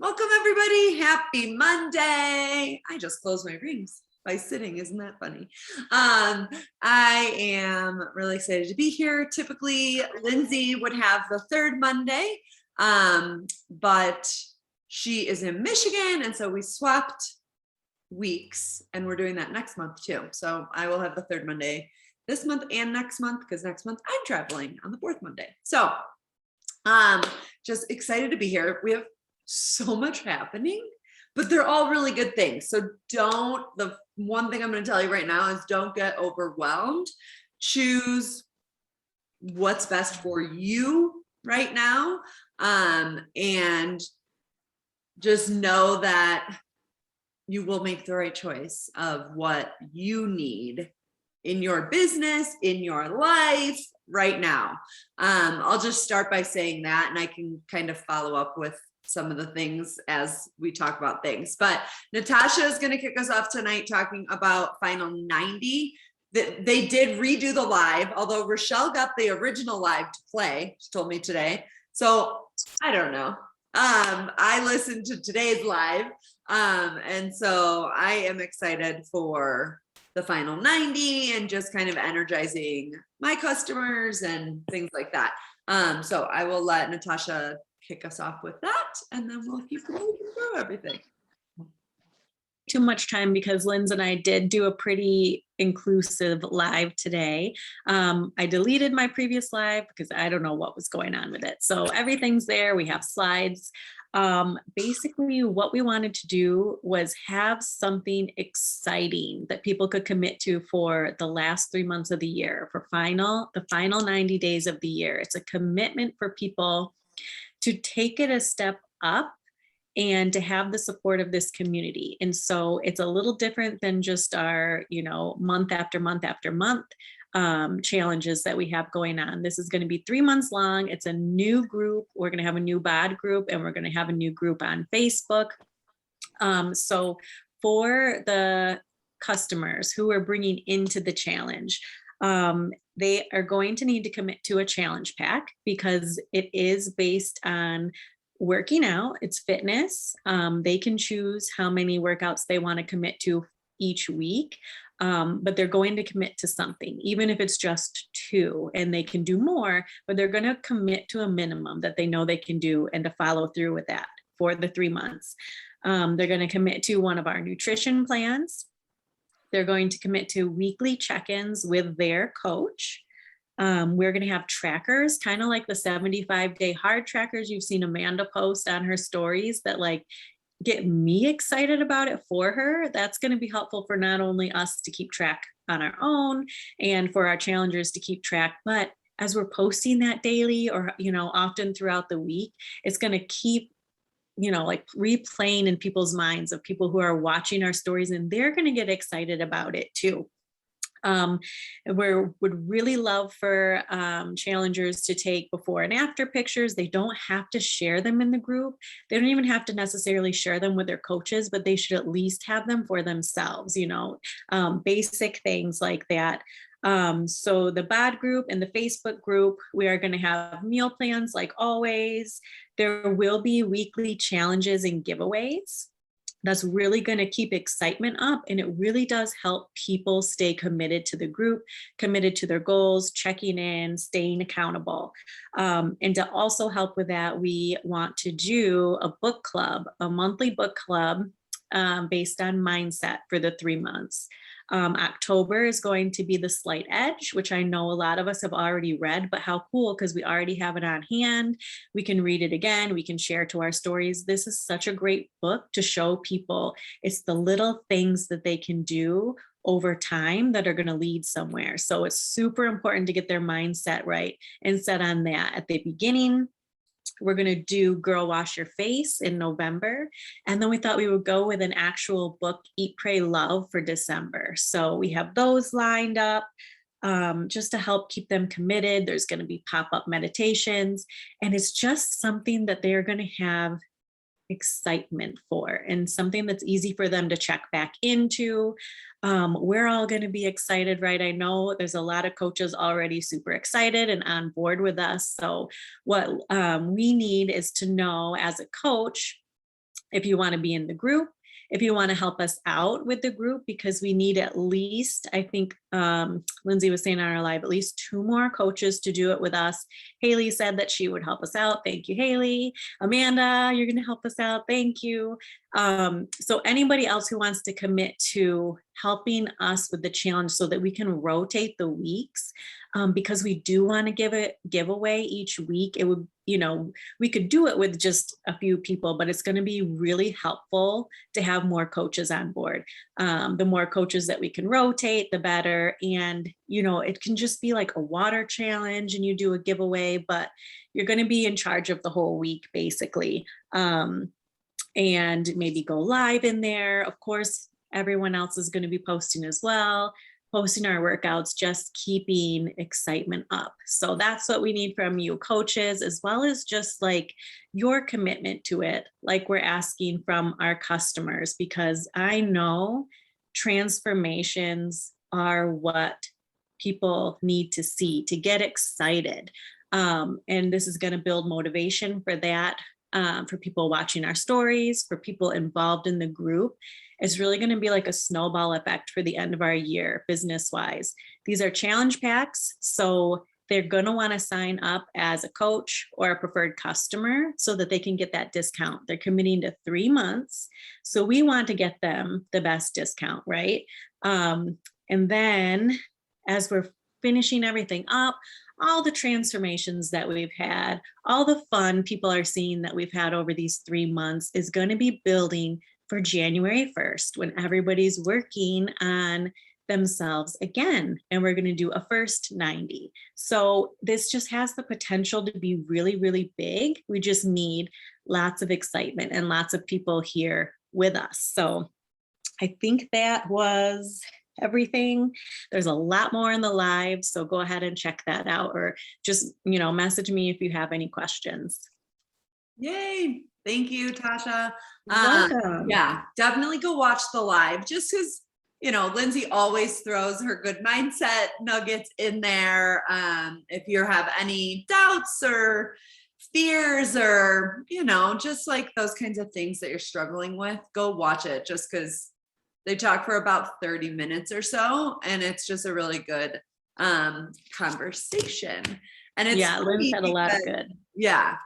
Welcome everybody. Happy Monday. I just closed my rings by sitting. Isn't that funny? I am really excited to be here. Typically, Lindsay would have the third Monday, but she is in Michigan, and so we swapped weeks, and we're doing that next month too. So I will have the third Monday this month and next month, because next month I'm traveling on the fourth Monday. So just excited to be here. We have so much happening, but they're all really good things. So the one thing I'm going to tell you right now is don't get overwhelmed. Choose what's best for you right now. And just know that you will make the right choice of what you need in your business, in your life right now. I'll just start by saying that, and I can kind of follow up with some of the things as we talk about things. But Natasha is going to kick us off tonight talking about Final 90. They did redo the live, although Rochelle got the original live to play, she told me today. So I don't know. I listened to today's live. And so I am excited for the Final 90 and just kind of energizing my customers and things like that. So I will let Natasha kick us off with that, and then we'll keep moving through everything. Too much time because Linz and I did do a pretty inclusive live today. I deleted my previous live because I don't know what was going on with it. So everything's there. We have slides. Basically what we wanted to do was have something exciting that people could commit to for the last 3 months of the year, for the final 90 days of the year. It's a commitment for people to take it a step up and to have the support of this community. And so it's a little different than just our, month after month after month challenges that we have going on. This is going to be 3 months long. It's a new group. We're going to have a new BODI group, and we're going to have a new group on Facebook. So for the customers who are bringing into the challenge, they are going to need to commit to a challenge pack because it is based on working out. It's fitness. They can choose how many workouts they want to commit to each week, but they're going to commit to something, even if it's just 2, and they can do more, but they're going to commit to a minimum that they know they can do and to follow through with that for the 3 months. They're going to commit to one of our nutrition plans. They're going to commit to weekly check-ins with their coach. We're going to have trackers, kind of like the 75-day hard trackers you've seen Amanda post on her stories that get me excited about it for her. That's going to be helpful for not only us to keep track on our own and for our challengers to keep track, but as we're posting that daily or, often throughout the week, it's going to keep replaying in people's minds of people who are watching our stories, and they're going to get excited about it too. We would really love for challengers to take before and after pictures. They don't have to share them in the group. They don't even have to necessarily share them with their coaches, but they should at least have them for themselves, basic things like that. So the BOD group and the Facebook group, we are going to have meal plans like always. There will be weekly challenges and giveaways. That's really going to keep excitement up, and it really does help people stay committed to the group, committed to their goals, checking in, staying accountable. And to also help with that, we want to do a book club, a monthly book club based on mindset for the 3 months. October is going to be The Slight Edge, which I know a lot of us have already read, but how cool, because we already have it on hand. We can read it again. We can share to our stories. This is such a great book to show people. It's the little things that they can do over time that are going to lead somewhere. So it's super important to get their mindset right and set on that at the beginning. We're going to do Girl Wash Your Face in November. And then we thought we would go with an actual book, Eat, Pray, Love, for December. So we have those lined up just to help keep them committed. There's going to be pop-up meditations, and it's just something that they're going to have excitement for and something that's easy for them to check back into. We're all going to be excited, right? I know there's a lot of coaches already super excited and on board with us. So what we need is to know as a coach if you want to be in the group, if you want to help us out with the group, because we need at least, I think Lindsay was saying on our live, at least 2 more coaches to do it with us. Haley said that she would help us out. Thank you, Haley. Amanda, you're going to help us out. Thank you. So anybody else who wants to commit to helping us with the challenge so that we can rotate the weeks, because we do want to give a giveaway each week. It would, we could do it with just a few people, but it's going to be really helpful to have more coaches on board. The more coaches that we can rotate, the better. And, it can just be like a water challenge and you do a giveaway, but you're going to be in charge of the whole week, basically. And maybe go live in there. Of course, everyone else is going to be posting as well, posting our workouts, just keeping excitement up. So that's what we need from you coaches, as well as just like your commitment to it, like we're asking from our customers, because I know transformations are what people need to see to get excited. And this is going to build motivation for that. For people watching our stories, for people involved in the group. It's really going to be like a snowball effect for the end of our year, business wise. These are challenge packs. So they're going to want to sign up as a coach or a preferred customer so that they can get that discount. They're committing to 3 months. So we want to get them the best discount, right? And then as we're finishing everything up, all the transformations that we've had, all the fun people are seeing that we've had over these 3 months is going to be building for January 1st, when everybody's working on themselves again, and we're going to do a first 90. So this just has the potential to be really, really big. We just need lots of excitement and lots of people here with us. So I think that was everything. There's a lot more in the live, so go ahead and check that out, or just message me if you have any questions. Yay. Thank you, Tasha. Welcome. Yeah, definitely go watch the live, just because Lindsay always throws her good mindset nuggets in there. If you have any doubts or fears or just like those kinds of things that you're struggling with, go watch it, just because they talk for about 30 minutes or so, and it's just a really good conversation. And it's Lynn said a lot of good. Yeah,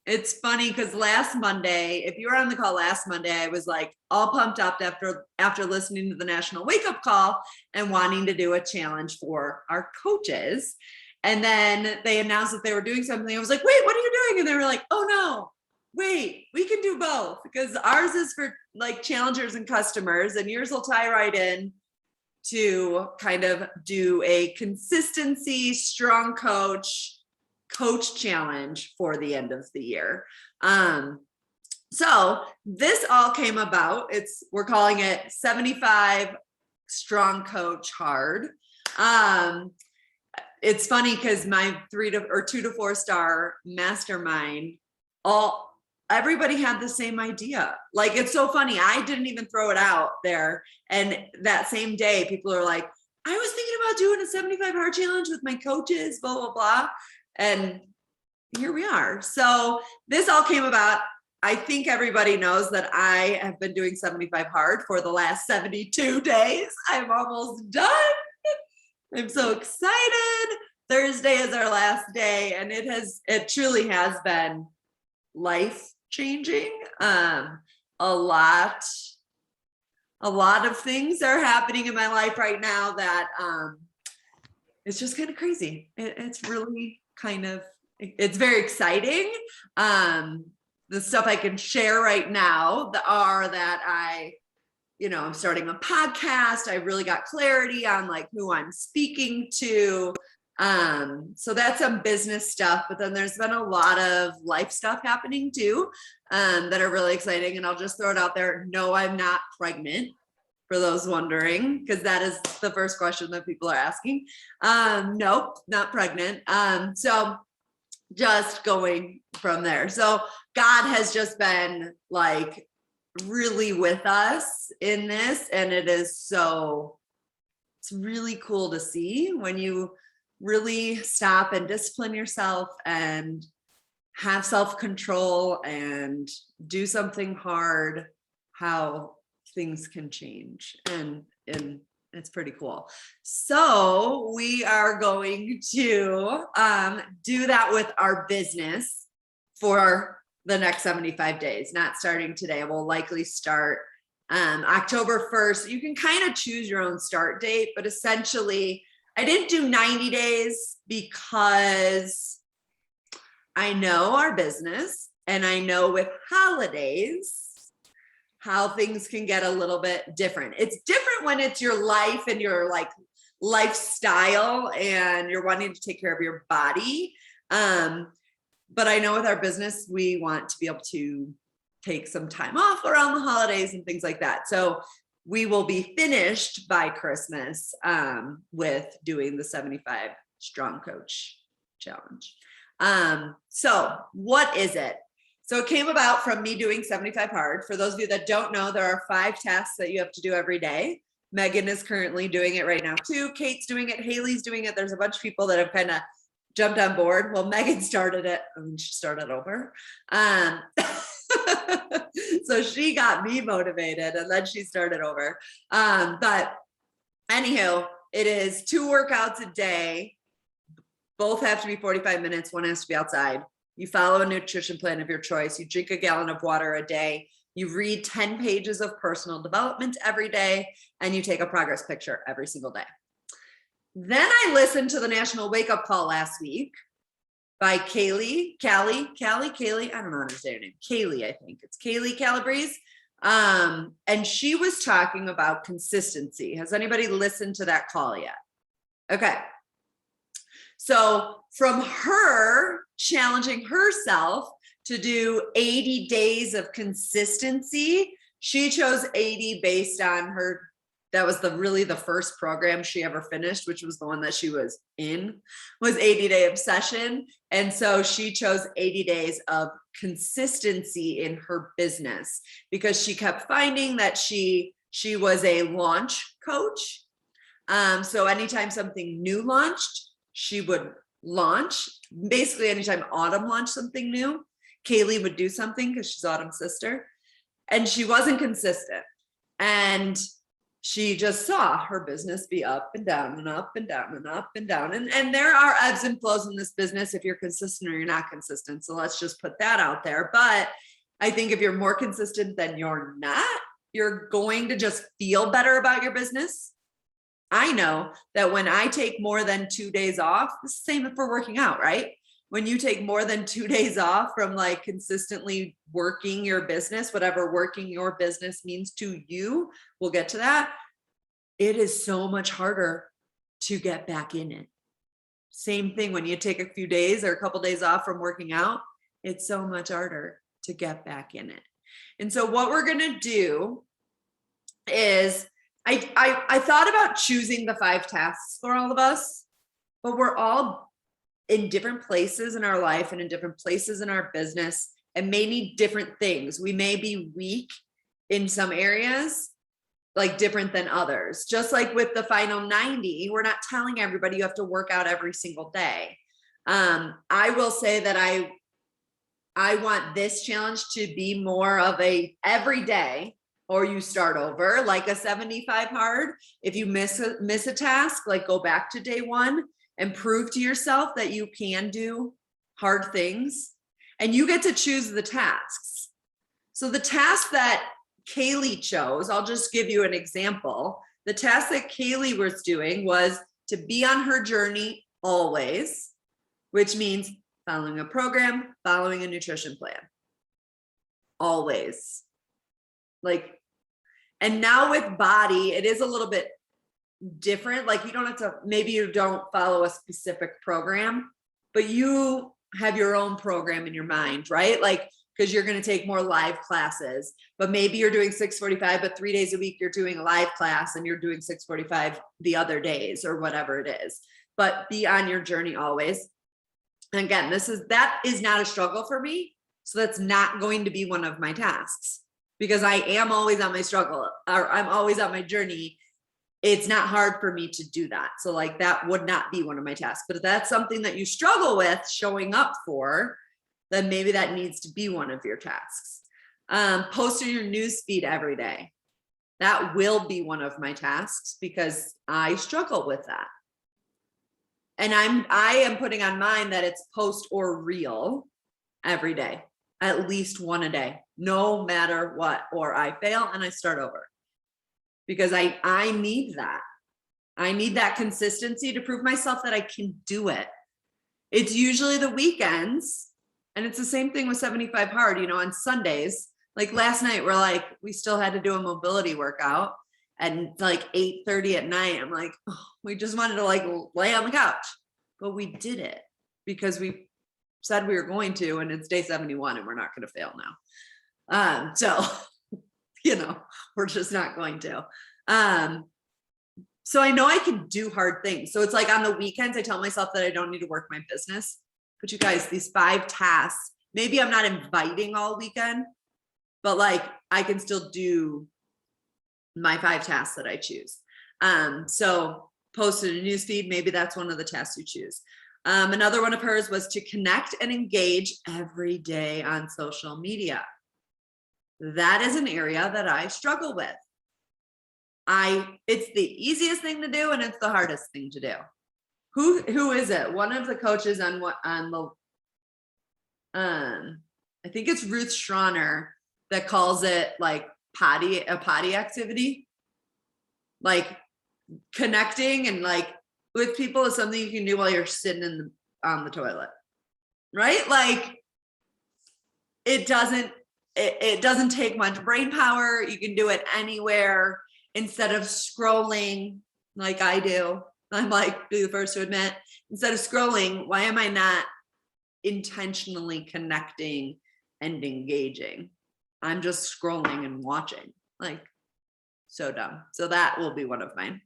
it's funny because last Monday, if you were on the call last Monday, I was like all pumped up after listening to the national wake up call and wanting to do a challenge for our coaches. And then they announced that they were doing something. I was like, wait, what are you doing? And they were like, oh no, wait, we can do both, because ours is for like challengers and customers, and yours will tie right in to kind of do a consistency, strong coach challenge for the end of the year. So this all came about. We're calling it 75 Strong Coach Hard. It's funny because my 2 to 4 star mastermind, everybody had the same idea. Like, it's so funny. I didn't even throw it out there. And that same day, people are like, I was thinking about doing a 75 hard challenge with my coaches, blah, blah, blah. And here we are. So this all came about. I think everybody knows that I have been doing 75 hard for the last 72 days. I'm almost done. I'm so excited. Thursday is our last day, and it truly has been life changing. A lot of things are happening in my life right now that it's just kind of crazy. It's really it's very exciting. The stuff I can share right now are that I'm starting a podcast. I really got clarity on like who I'm speaking to. So that's some business stuff, but then there's been a lot of life stuff happening too, that are really exciting. And I'll just throw it out there. No, I'm not pregnant, for those wondering, because that is the first question that people are asking. Nope, not pregnant. So just going from there. So God has just been like really with us in this, and it's really cool to see when you really stop and discipline yourself and have self-control and do something hard, how things can change. And it's pretty cool. So we are going to do that with our business for the next 75 days, not starting today. We'll likely start October 1st. You can kind of choose your own start date, but essentially I didn't do 90 days because I know our business and I know with holidays how things can get a little bit different. It's different when it's your life and your like lifestyle and you're wanting to take care of your body. But I know with our business, we want to be able to take some time off around the holidays and things like that. So we will be finished by Christmas with doing the 75 Strong Coach Challenge. So what is it? So it came about from me doing 75 Hard. For those of you that don't know, there are 5 tasks that you have to do every day. Megan is currently doing it right now too. Kate's doing it. Haley's doing it. There's a bunch of people that have kind of jumped on board. Well, Megan started it and she started over. So she got me motivated and then she started over. But anywho, it is 2 workouts a day. Both have to be 45 minutes. One has to be outside. You follow a nutrition plan of your choice. You drink a gallon of water a day. You read 10 pages of personal development every day, and you take a progress picture every single day. Then I listened to the National Wake Up Call last week by Callie, I don't know how to say her name. Kaylee, I think it's Kaylee Calabrese. And she was talking about consistency. Has anybody listened to that call yet? Okay. So from her challenging herself to do 80 days of consistency, she chose 80 based on her, that was really the first program she ever finished, which was the one that she was in, was 80-day obsession. And so she chose 80 days of consistency in her business because she kept finding that she was a launch coach. So anytime something new launched, she would launch. Basically, anytime Autumn launched something new, Kaylee would do something because she's Autumn's sister. And she wasn't consistent. And she just saw her business be up and down and up and down and up and down. And there are ebbs and flows in this business if you're consistent or you're not consistent. So let's just put that out there. But I think if you're more consistent than you're not, you're going to just feel better about your business. I know that when I take more than 2 days off, the same for working out, right? When you take more than 2 days off from like consistently working your business, whatever working your business means to you, we'll get to that. It is so much harder to get back in it. Same thing when you take a few days or a couple days off from working out, it's so much harder to get back in it. And so what we're going to do is I thought about choosing the 5 tasks for all of us, but we're all in different places in our life and in different places in our business and may need different things. We may be weak in some areas, like different than others. Just like with the final 90, we're not telling everybody you have to work out every single day. I will say that I want this challenge to be more of a everyday, or you start over, like a 75 hard. If you miss a task, like go back to day 1 and prove to yourself that you can do hard things. And you get to choose the tasks. So the task that Kaylee chose, I'll just give you an example. The task that Kaylee was doing was to be on her journey always, which means following a program, following a nutrition plan. Always. And now with BODI, it is a little bit different. Like you don't have to, maybe you don't follow a specific program, but you have your own program in your mind, right? Like, because you're going to take more live classes, but maybe you're doing 6:45, but 3 days a week, you're doing a live class and you're doing 6:45 the other days or whatever it is, but be on your journey always. And again, that is not a struggle for me. So that's not going to be one of my tasks because I am always on my struggle or I'm always on my journey. It's not hard for me to do that. So like that would not be one of my tasks, but if that's something that you struggle with showing up for, then maybe that needs to be one of your tasks. Post in your news feed every day. That will be one of my tasks because I struggle with that. And I am putting on mine that it's post or reel every day, at least one a day, no matter what, or I fail and I start over. Because I need that. I need that consistency to prove myself that I can do it. It's usually the weekends, and it's the same thing with 75 Hard, on Sundays. Like last night, we still had to do a mobility workout, and like 8:30 at night, I'm like, oh, we just wanted to lay on the couch, but we did it because we said we were going to, and it's day 71 and we're not going to fail now. So, we're just not going to. So I know I can do hard things. So it's like on the weekends, I tell myself that I don't need to work my business, but you guys, these 5 tasks, maybe I'm not inviting all weekend, but I can still do my 5 tasks that I choose. So post in a newsfeed, maybe that's one of the tasks you choose. Another one of hers was to connect and engage every day on social media. That is an area that I struggle with. It's the easiest thing to do and it's the hardest thing to do. Who is it? One of the coaches on the I think it's Ruth Schroner that calls it a potty activity. Connecting and with people is something you can do while you're sitting on the toilet. Right? It doesn't take much brain power. You can do it anywhere instead of scrolling like I do. I'm be the first to admit, instead of scrolling, why am I not intentionally connecting and engaging? I'm just scrolling and watching. So dumb. So that will be one of mine.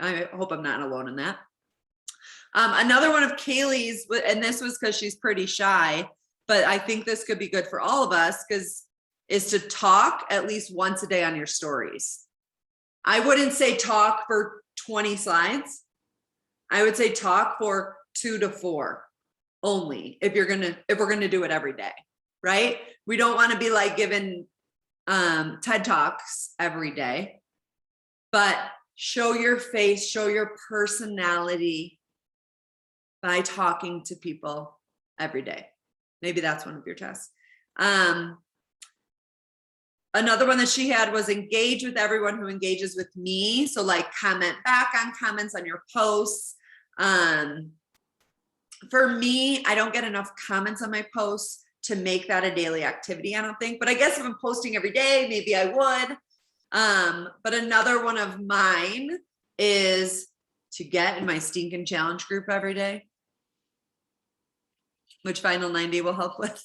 I hope I'm not alone in that. Another one of Kaylee's, and this was because she's pretty shy, but I think this could be good for all of us, is to talk at least once a day on your stories. I wouldn't say talk for 20 slides. I would say talk for 2 to 4 only if we're gonna do it every day, right? We don't want to be giving TED Talks every day, but show your face, show your personality by talking to people every day. Maybe that's one of your tests. Another one that she had was engage with everyone who engages with me. So comment back on comments on your posts. For me, I don't get enough comments on my posts to make that a daily activity, I don't think. But I guess if I'm posting every day, maybe I would. But another one of mine is to get in my stinking challenge group every day, which Final 90 will help with.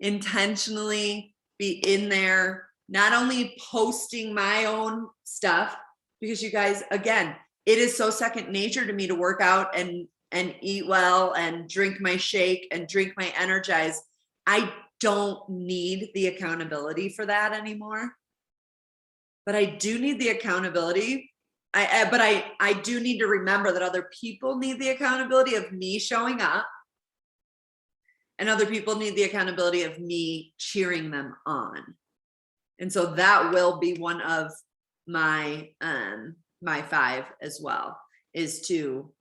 Intentionally be in there, not only posting my own stuff, because you guys, again, it is so second nature to me to work out and eat well and drink my shake and drink my Energize. I don't need the accountability for that anymore, but I do need the accountability. I do need to remember that other people need the accountability of me showing up, and other people need the accountability of me cheering them on. And so that will be one of my my 5 as well, is to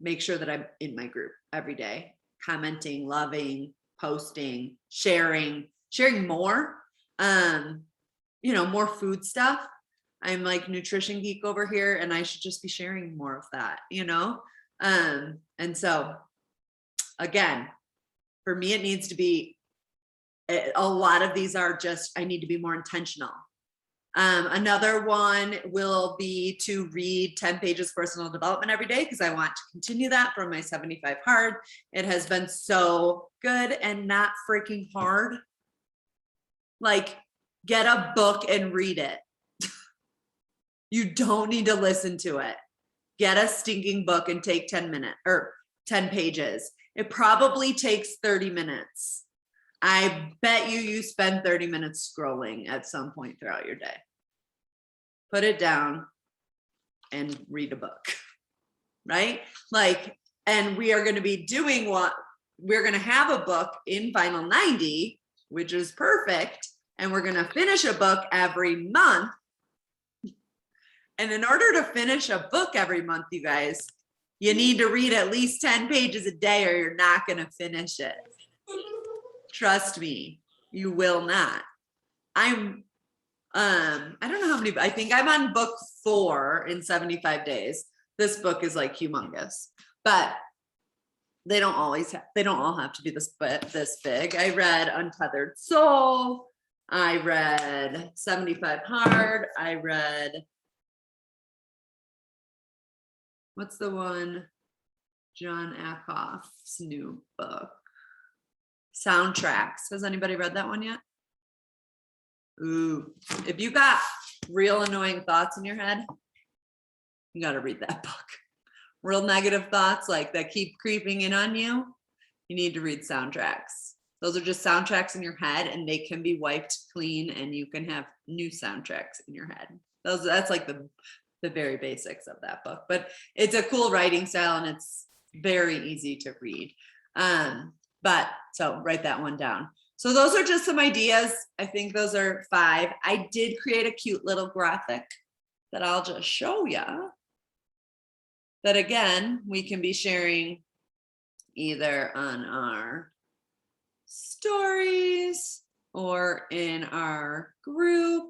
make sure that I'm in my group every day, commenting, loving, posting, sharing more, more food stuff. I'm nutrition geek over here, and I should just be sharing more of that, and so again, for me, it needs to be, a lot of these are just, I need to be more intentional. Another one will be to read 10 pages of personal development every day, because I want to continue that from my 75 Hard. It has been so good and not freaking hard. Get a book and read it. You don't need to listen to it. Get a stinking book and take 10 minutes or 10 pages. It probably takes 30 minutes. I bet you spend 30 minutes scrolling at some point throughout your day. Put it down and read a book, right? And we are going to be doing we're going to have a book in Final 90, which is perfect. And we're going to finish a book every month. And in order to finish a book every month, you guys, you need to read at least 10 pages a day or you're not going to finish it. Trust me, you will not. I don't know how many, I think I'm on book 4 in 75 days. This book is like humongous, but they don't all have to be this big. I read Untethered Soul. I read 75 Hard. I read, what's the one? John Ackoff's new book. Soundtracks. Has anybody read that one yet? Ooh, if you got real annoying thoughts in your head, you got to read that book. Real negative thoughts like that keep creeping in on you, you need to read Soundtracks. Those are just soundtracks in your head and they can be wiped clean and you can have new soundtracks in your head. That's like the very basics of that book, but it's a cool writing style and it's very easy to read. But so write that one down. So those are just some ideas. I think those are 5. I did create a cute little graphic that I'll just show you. That again, we can be sharing either on our stories or in our group.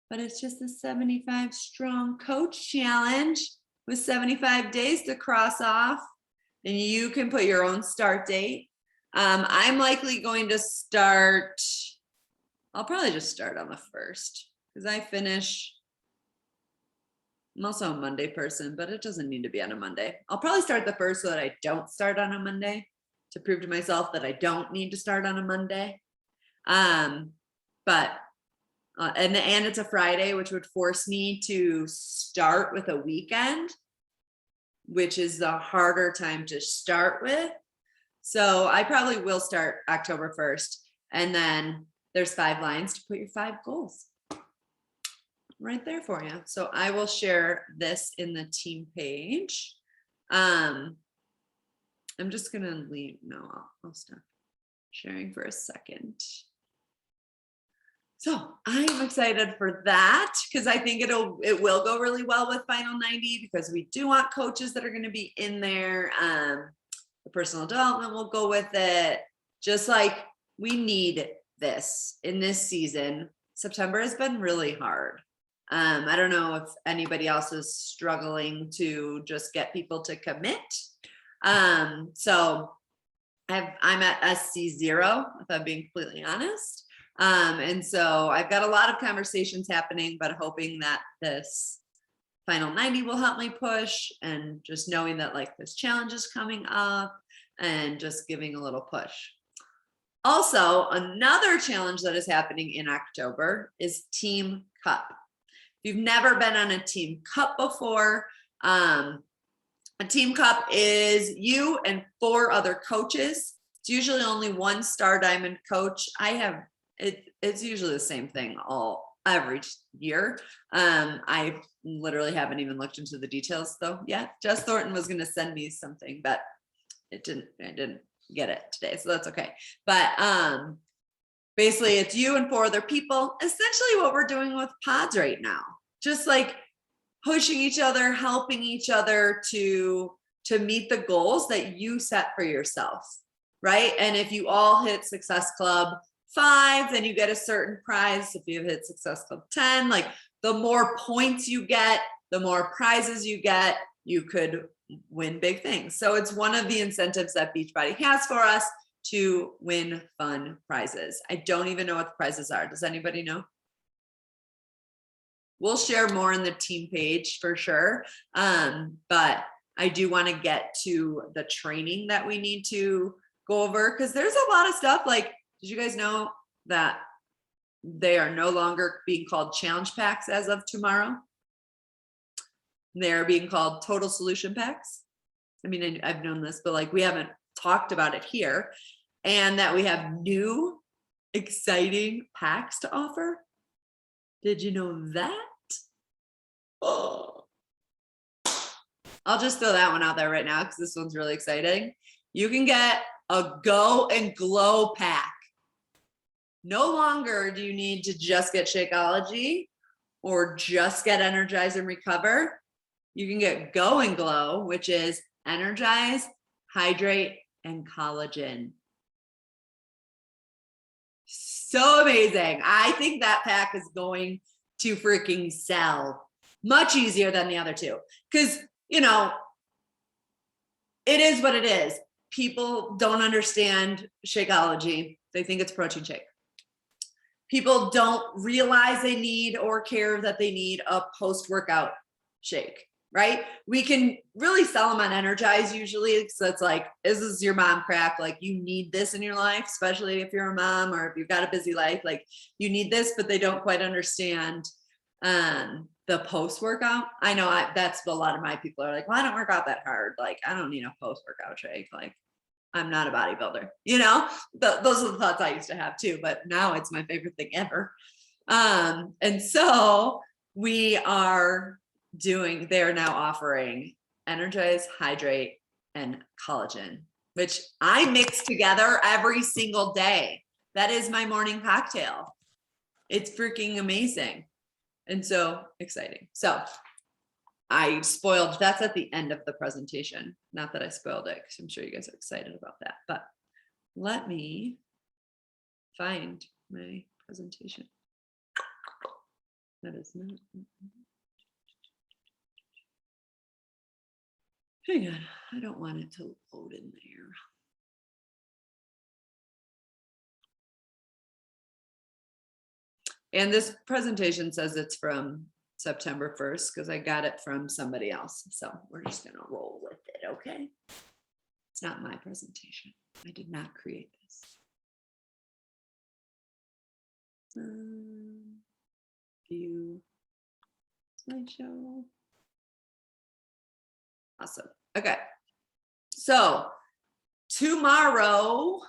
But it's just a 75 strong coach challenge with 75 days to cross off. And you can put your own start date. I'm likely going to start, I'll probably just start on the 1st because I finish, I'm also a Monday person, but it doesn't need to be on a Monday. I'll probably start the 1st so that I don't start on a Monday to prove to myself that I don't need to start on a Monday. And it's a Friday, which would force me to start with a weekend, which is the harder time to start with. So I probably will start October 1st. And then there's 5 lines to put your 5 goals right there for you. So I will share this in the team page. I'm just going to leave. No, I'll stop sharing for a second. So I'm excited for that because I think it will go really well with Final 90 because we do want coaches that are going to be in there. The personal development will go with it. Just like we need this in this season. September has been really hard. I don't know if anybody else is struggling to just get people to commit. So I'm at SC0, if I'm being completely honest. And so I've got a lot of conversations happening, but hoping that this Final 90 will help me push and just knowing that like this challenge is coming up and just giving a little push. Also, another challenge that is happening in October is Team Cup. If you've never been on a Team Cup before, a Team Cup is you and 4 other coaches. It's usually only 1 Star Diamond coach. It's usually the same thing every year. I literally haven't even looked into the details though yet. Jess Thornton was going to send me something, but I didn't get it today, so that's okay. But basically it's you and 4 other people, essentially what we're doing with pods right now, just like pushing each other, helping each other to meet the goals that you set for yourself, right? And if you all hit Success Club 5, then you get a certain prize. If you hit Success Club 10, like the more points you get, the more prizes you get, you could win big things. So it's one of the incentives that Beachbody has for us to win fun prizes. I don't even know what the prizes are. Does anybody know? We'll share more in the team page for sure. But I do want to get to the training that we need to go over because there's a lot of stuff. Like, did you guys know that they are no longer being called challenge packs as of tomorrow? They're being called total solution packs. I mean, I've known this, but like we haven't talked about it here, and that we have new exciting packs to offer. Did you know that? Oh, I'll just throw that one out there right now because this one's really exciting. You can get a Go and Glow pack. No longer do you need to just get Shakeology or just get Energize and Recover. You can get Go and Glow, which is Energize, Hydrate, and Collagen. So amazing. I think that pack is going to freaking sell much easier than the other two. Because, you know, it is what it is. People don't understand Shakeology. They think it's protein shake. People don't realize they need or care that they need a post-workout shake, right? We can really sell them on Energize usually. So it's like, this is your mom crack. Like, you need this in your life, especially if you're a mom or if you've got a busy life, like you need this, but they don't quite understand the post-workout. I know that's what a lot of my people are like, well, I don't work out that hard. Like, I don't need a post-workout shake. Like, I'm not a bodybuilder, you know, those are the thoughts I used to have too, but now it's my favorite thing ever. And so they're now offering Energize, Hydrate, and Collagen, which I mix together every single day. That is my morning cocktail. It's freaking amazing. And so exciting. So I spoiled, that's at the end of the presentation. Not that I spoiled it, because I'm sure you guys are excited about that, but let me find my presentation. That is not. Hang on, I don't want it to load in there. And this presentation says it's from September 1st because I got it from somebody else. So we're just gonna roll with it, okay? It's not my presentation. I did not create this. View slideshow. Awesome. Okay. So tomorrow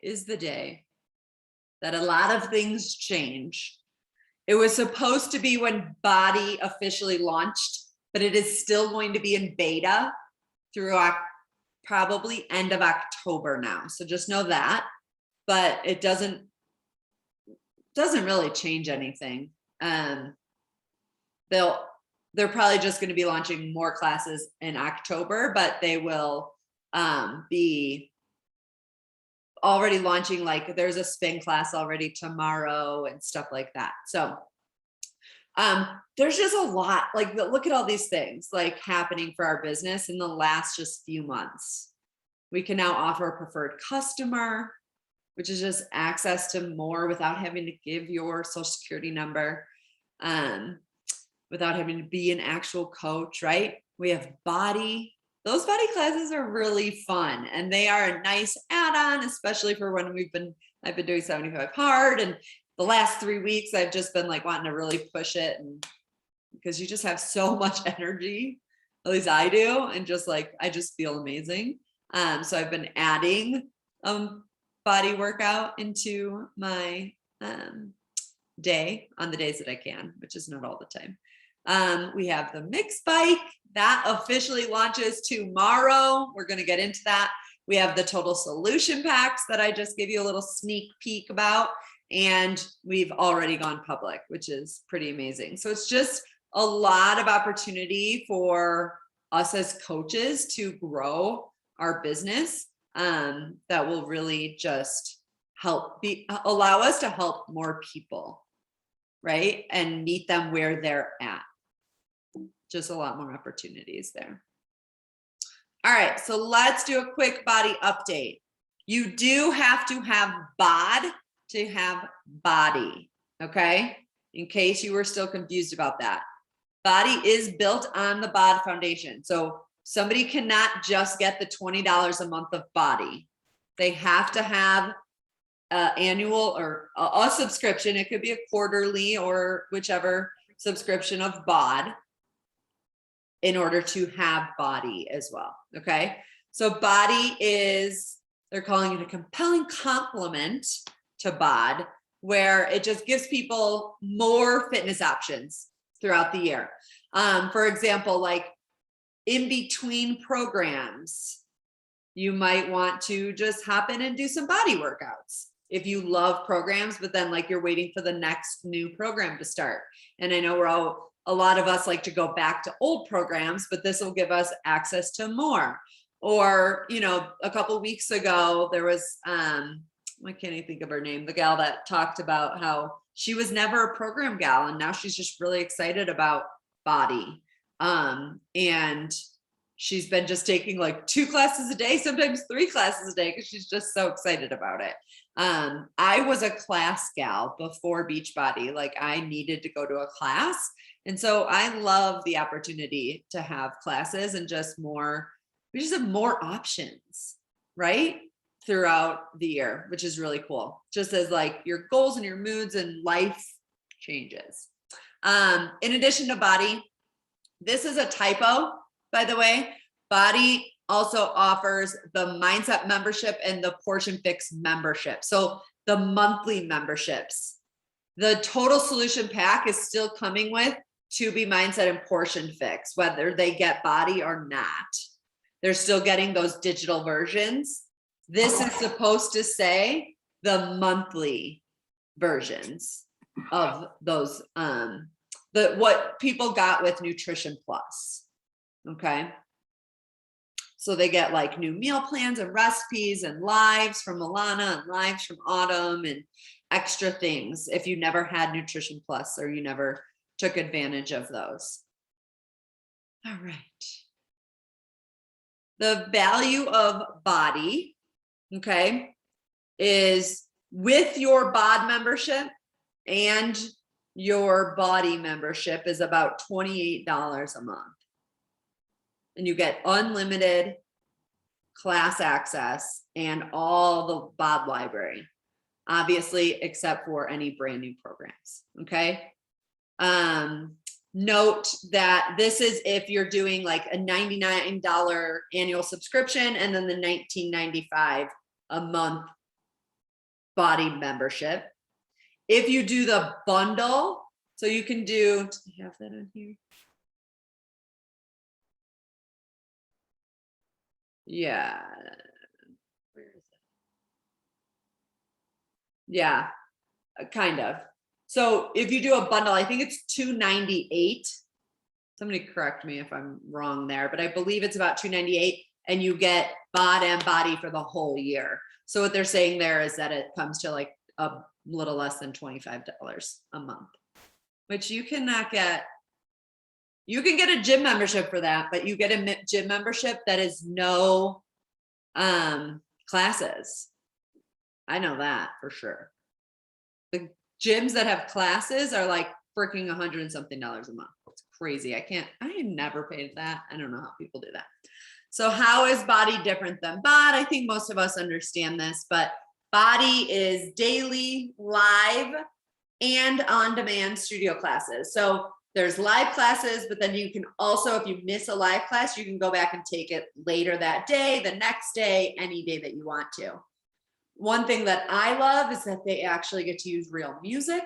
is the day that a lot of things change. It was supposed to be when BODI officially launched, but it is still going to be in beta through probably end of October now. So just know that, but it doesn't really change anything. They're probably just going to be launching more classes in October, but they will be already launching, like there's a spin class already tomorrow and stuff like that. So there's just a lot, like look at all these things like happening for our business in the last just few months. We can now offer a preferred customer, which is just access to more without having to give your social security number, without having to be an actual coach, right? We have BODI. Those BODI classes are really fun and they are a nice add-on, especially for when I've been doing 75 hard, and the last 3 weeks I've just been like wanting to really push it, and because you just have so much energy, at least I do, and just like I just feel amazing. So I've been adding BODI workout into my day on the days that I can, which is not all the time. We have the mix bike that officially launches tomorrow. We're going to get into that. We have the total solution packs that I just gave you a little sneak peek about, and we've already gone public, which is pretty amazing. So it's just a lot of opportunity for us as coaches to grow our business, that will really just allow us to help more people, right? And meet them where they're at. Just a lot more opportunities there. All right, so let's do a quick BODI update. You do have to have BOD to have BODI, okay? In case you were still confused about that. BODI is built on the BOD foundation. So somebody cannot just get the $20 a month of BODI. They have to have annual or a subscription. It could be a quarterly or whichever subscription of BOD in order to have BODI as well. Okay. So BODI is, they're calling it a compelling complement to BOD, where it just gives people more fitness options throughout the year. For example, like in between programs, You might want to just hop in and do some body workouts if you love programs, but then like you're waiting for the next new program to start. And I know a lot of us like to go back to old programs, but this will give us access to more. Or, you know, a couple of weeks ago, there was, why can't I think of her name? The gal that talked about how she was never a program gal, and now she's just really excited about BODI. And she's been just taking like 2 classes a day, sometimes 3 classes a day, because she's just so excited about it. I was a class gal before Beachbody. Like I needed to go to a class. And so I love the opportunity to have classes and just we just have more options, right? Throughout the year, which is really cool. Just as like your goals and your moods and life changes. In addition to BODI, this is a typo, by the way. BODI also offers the Mindset membership and the Portion Fix membership. So the monthly memberships, the total solution pack is still coming with To Be Mindset and Portion Fix, whether they get BODI or not. They're still getting those digital versions. This is supposed to say the monthly versions of those, what people got with Nutrition Plus. Okay. So they get like new meal plans and recipes and lives from Alana and lives from Autumn and extra things if you never had Nutrition Plus or you never took advantage of those. All right. The value of BODI, okay, is with your BOD membership and your BODI membership is about $28 a month. And you get unlimited class access and all the BOD library, obviously, except for any brand new programs. Okay. Note that this is if you're doing like a $99 annual subscription and then the $19.95 a month BODI membership. If you do the bundle, so you can do, do you have that on here? Yeah. Where is it? Yeah, kind of. So if you do a bundle, I think it's $298. Somebody correct me if I'm wrong there, but I believe it's about $298 and you get BOD and BODI for the whole year. So what they're saying there is that it comes to like a little less than $25 a month, which you cannot get. You can get a gym membership for that, but you get a gym membership that is no classes. I know that for sure. The gyms that have classes are like freaking $100 and something a month. It's crazy. I never paid that. I don't know how people do that. So how is BODI different than BOD? I think most of us understand this, but BODI is daily, live, and on-demand studio classes. So there's live classes, but then you can also, if you miss a live class, you can go back and take it later that day, the next day, any day that you want to. One thing that I love is that they actually get to use real music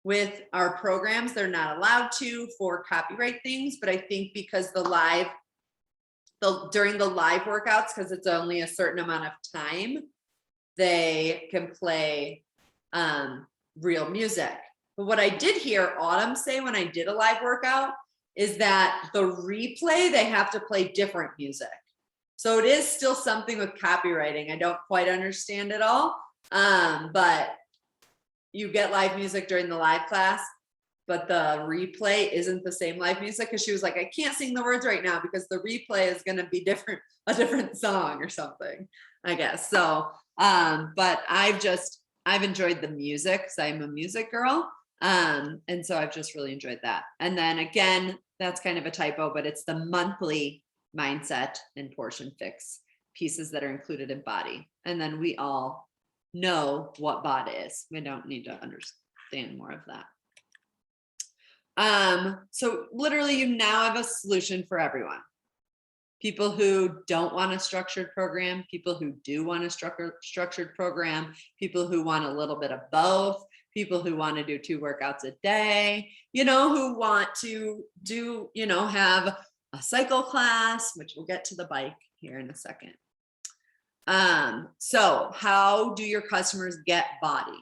with our programs. They're not allowed to for copyright things, but I think because during the live workouts, because it's only a certain amount of time, they can play real music. But what I did hear Autumn say when I did a live workout is that the replay, they have to play different music. So it is still something with copywriting. I don't quite understand it all, but you get live music during the live class, but the replay isn't the same live music, because she was like, I can't sing the words right now because the replay is going to be a different song or something, I guess. So, but I've enjoyed the music because I'm a music girl. And so I've just really enjoyed that. And then again, that's kind of a typo, but it's the monthly Mindset and Portion Fix pieces that are included in BODI. And then we all know what BOD is. We don't need to understand more of that. So literally you now have a solution for everyone. People who don't want a structured program, people who do want a structured program, people who want a little bit of both, people who want to do 2 workouts a day, who want to do, have a cycle class, which we'll get to the bike here in a second. So how do your customers get BODI?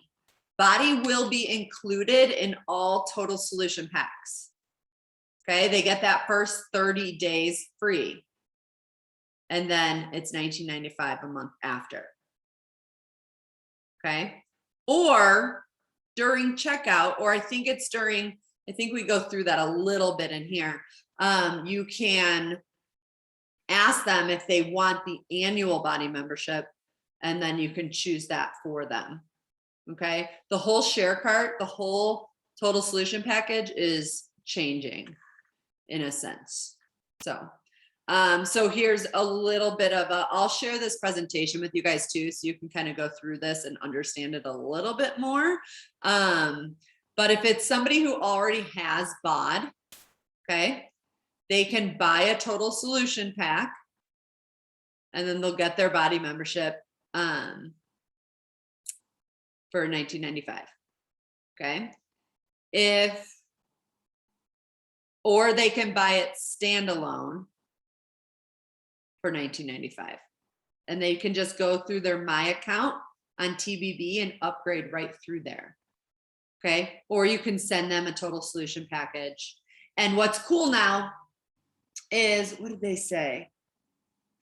BODI will be included in all total solution packs. Okay, they get that first 30 days free. And then it's $19.95 a month after. Okay, or during checkout, or I think we go through that a little bit in here. You can ask them if they want the annual BODI membership, and then you can choose that for them. Okay, the whole share cart, the whole total solution package is changing in a sense. So here's a little bit of I'll share this presentation with you guys too, so you can kind of go through this and understand it a little bit more. But if it's somebody who already has BOD, okay, they can buy a total solution pack, and then they'll get their BODI membership for $19.95. Okay, or they can buy it standalone for $19.95, and they can just go through their My Account on TBB and upgrade right through there. Okay, or you can send them a total solution package. And what's cool now is, what did they say?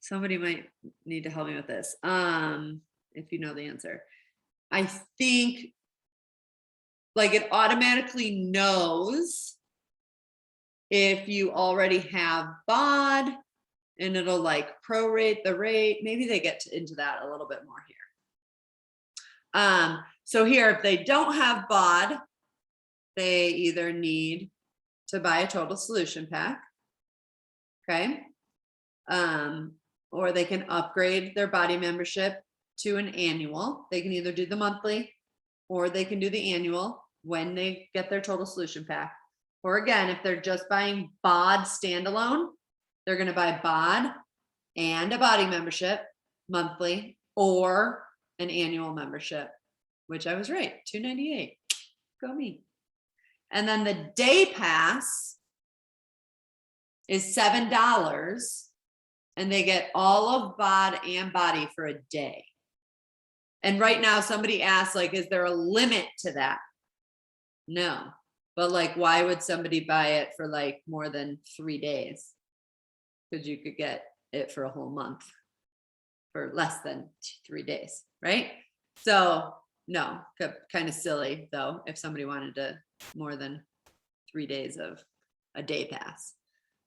Somebody might need to help me with this. If you know the answer. I think like it automatically knows if you already have BOD, and it'll like prorate the rate. Maybe they get into that a little bit more here. So here, if they don't have BOD, they either need to buy a total solution pack, okay? Or they can upgrade their BODI membership to an annual. They can either do the monthly, or they can do the annual when they get their total solution pack. Or again, if they're just buying BOD standalone, they're going to buy BOD and a BODI membership monthly, or an annual membership, which I was right, $298. Go me. And then the day pass is $7, and they get all of BOD and BODI for a day. And right now somebody asked, like, is there a limit to that? No, but like, why would somebody buy it for like more than 3 days? Because you could get it for a whole month for less than 3 days, right? So no, kind of silly though, if somebody wanted to more than 3 days of a day pass.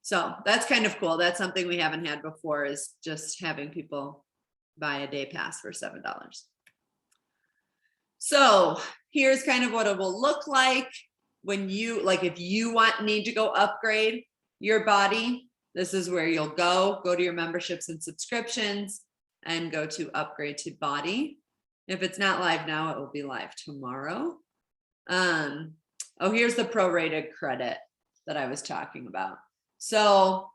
So that's kind of cool. That's something we haven't had before, is just having people buy a day pass for $7. So here's kind of what it will look like when you, like, if you need to go upgrade your BODI, this is where you'll go to your memberships and subscriptions and go to upgrade to BODI. If it's not live now, it will be live tomorrow. Oh, here's the prorated credit that I was talking about. So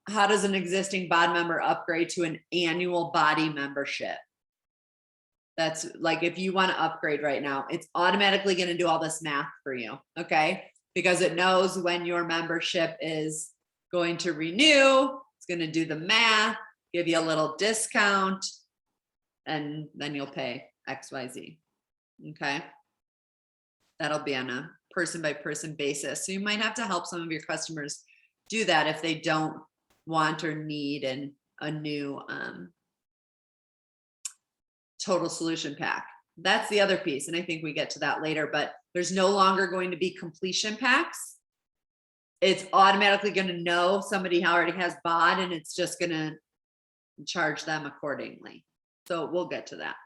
how does an existing BOD member upgrade to an annual BODI membership? That's like, if you want to upgrade right now, it's automatically going to do all this math for you, okay? Because it knows when your membership is going to renew. It's going to do the math, give you a little discount, and then you'll pay XYZ, okay? That'll be on a person by person basis. So you might have to help some of your customers do that if they don't want or need a new total solution pack. That's the other piece, and I think we get to that later, but there's no longer going to be completion packs. It's automatically going to know somebody already has BOD, and it's just going to charge them accordingly. So we'll get to that.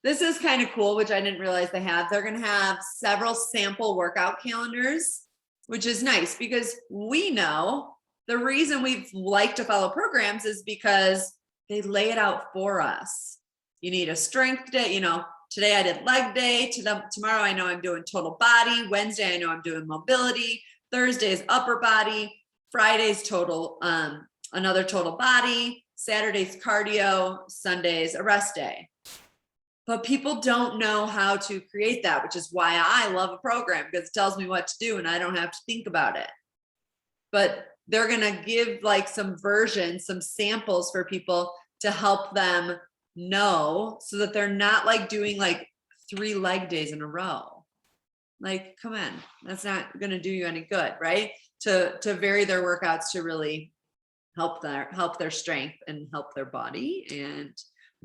This is kind of cool, which I didn't realize they have. They're going to have several sample workout calendars, which is nice, because we know the reason we like to follow programs is because they lay it out for us. You need a strength day, today I did leg day. Tomorrow I know I'm doing total body. Wednesday I know I'm doing mobility. Thursday is upper body. Friday's total, another total body. Saturday's cardio. Sunday's a rest day. But people don't know how to create that, which is why I love a program, because it tells me what to do and I don't have to think about it. But they're going to give like some versions, some samples for people to help them know so that they're not like doing like 3 leg days in a row. Like, come on, that's not going to do you any good, right? To vary their workouts to really help their strength and help their body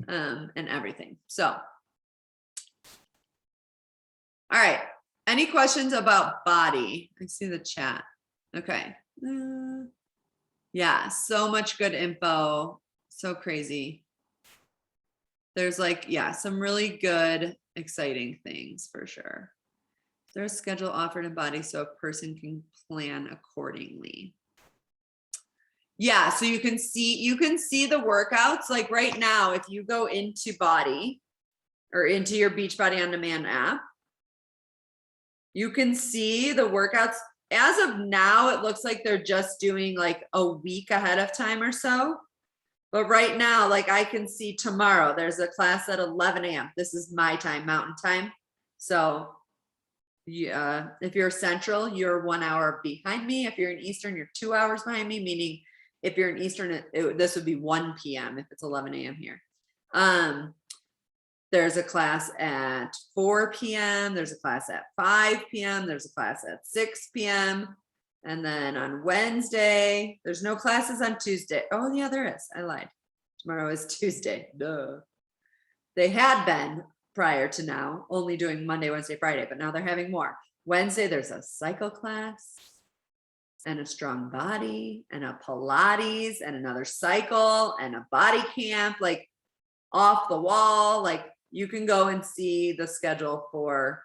and everything. So, all right. Any questions about BODI? I see the chat. Okay. Yeah, so much good info. So crazy. There's like, yeah, some really good, exciting things for sure. There's a schedule offered in BODI so a person can plan accordingly. Yeah, so you can see the workouts. Like right now, if you go into BODI or into your Beachbody On Demand app, you can see the workouts. As of now, it looks like they're just doing like a week ahead of time or so. But right now, like I can see tomorrow, there's a class at 11 a.m. This is my time, Mountain Time. So yeah, if you're Central, you're 1 hour behind me. If you're in Eastern, you're 2 hours behind me, meaning if you're in Eastern, this would be 1 p.m. if it's 11 a.m. here. There's a class at 4 p.m. There's a class at 5 p.m. There's a class at 6 p.m. And then on Wednesday, there's no classes on Tuesday. Oh yeah, there is. I lied. Tomorrow is Tuesday. Duh. They had been prior to now only doing Monday, Wednesday, Friday, but now they're having more. Wednesday, there's a cycle class and a strong body and a Pilates and another cycle and a body camp, like off the wall. Like you can go and see the schedule for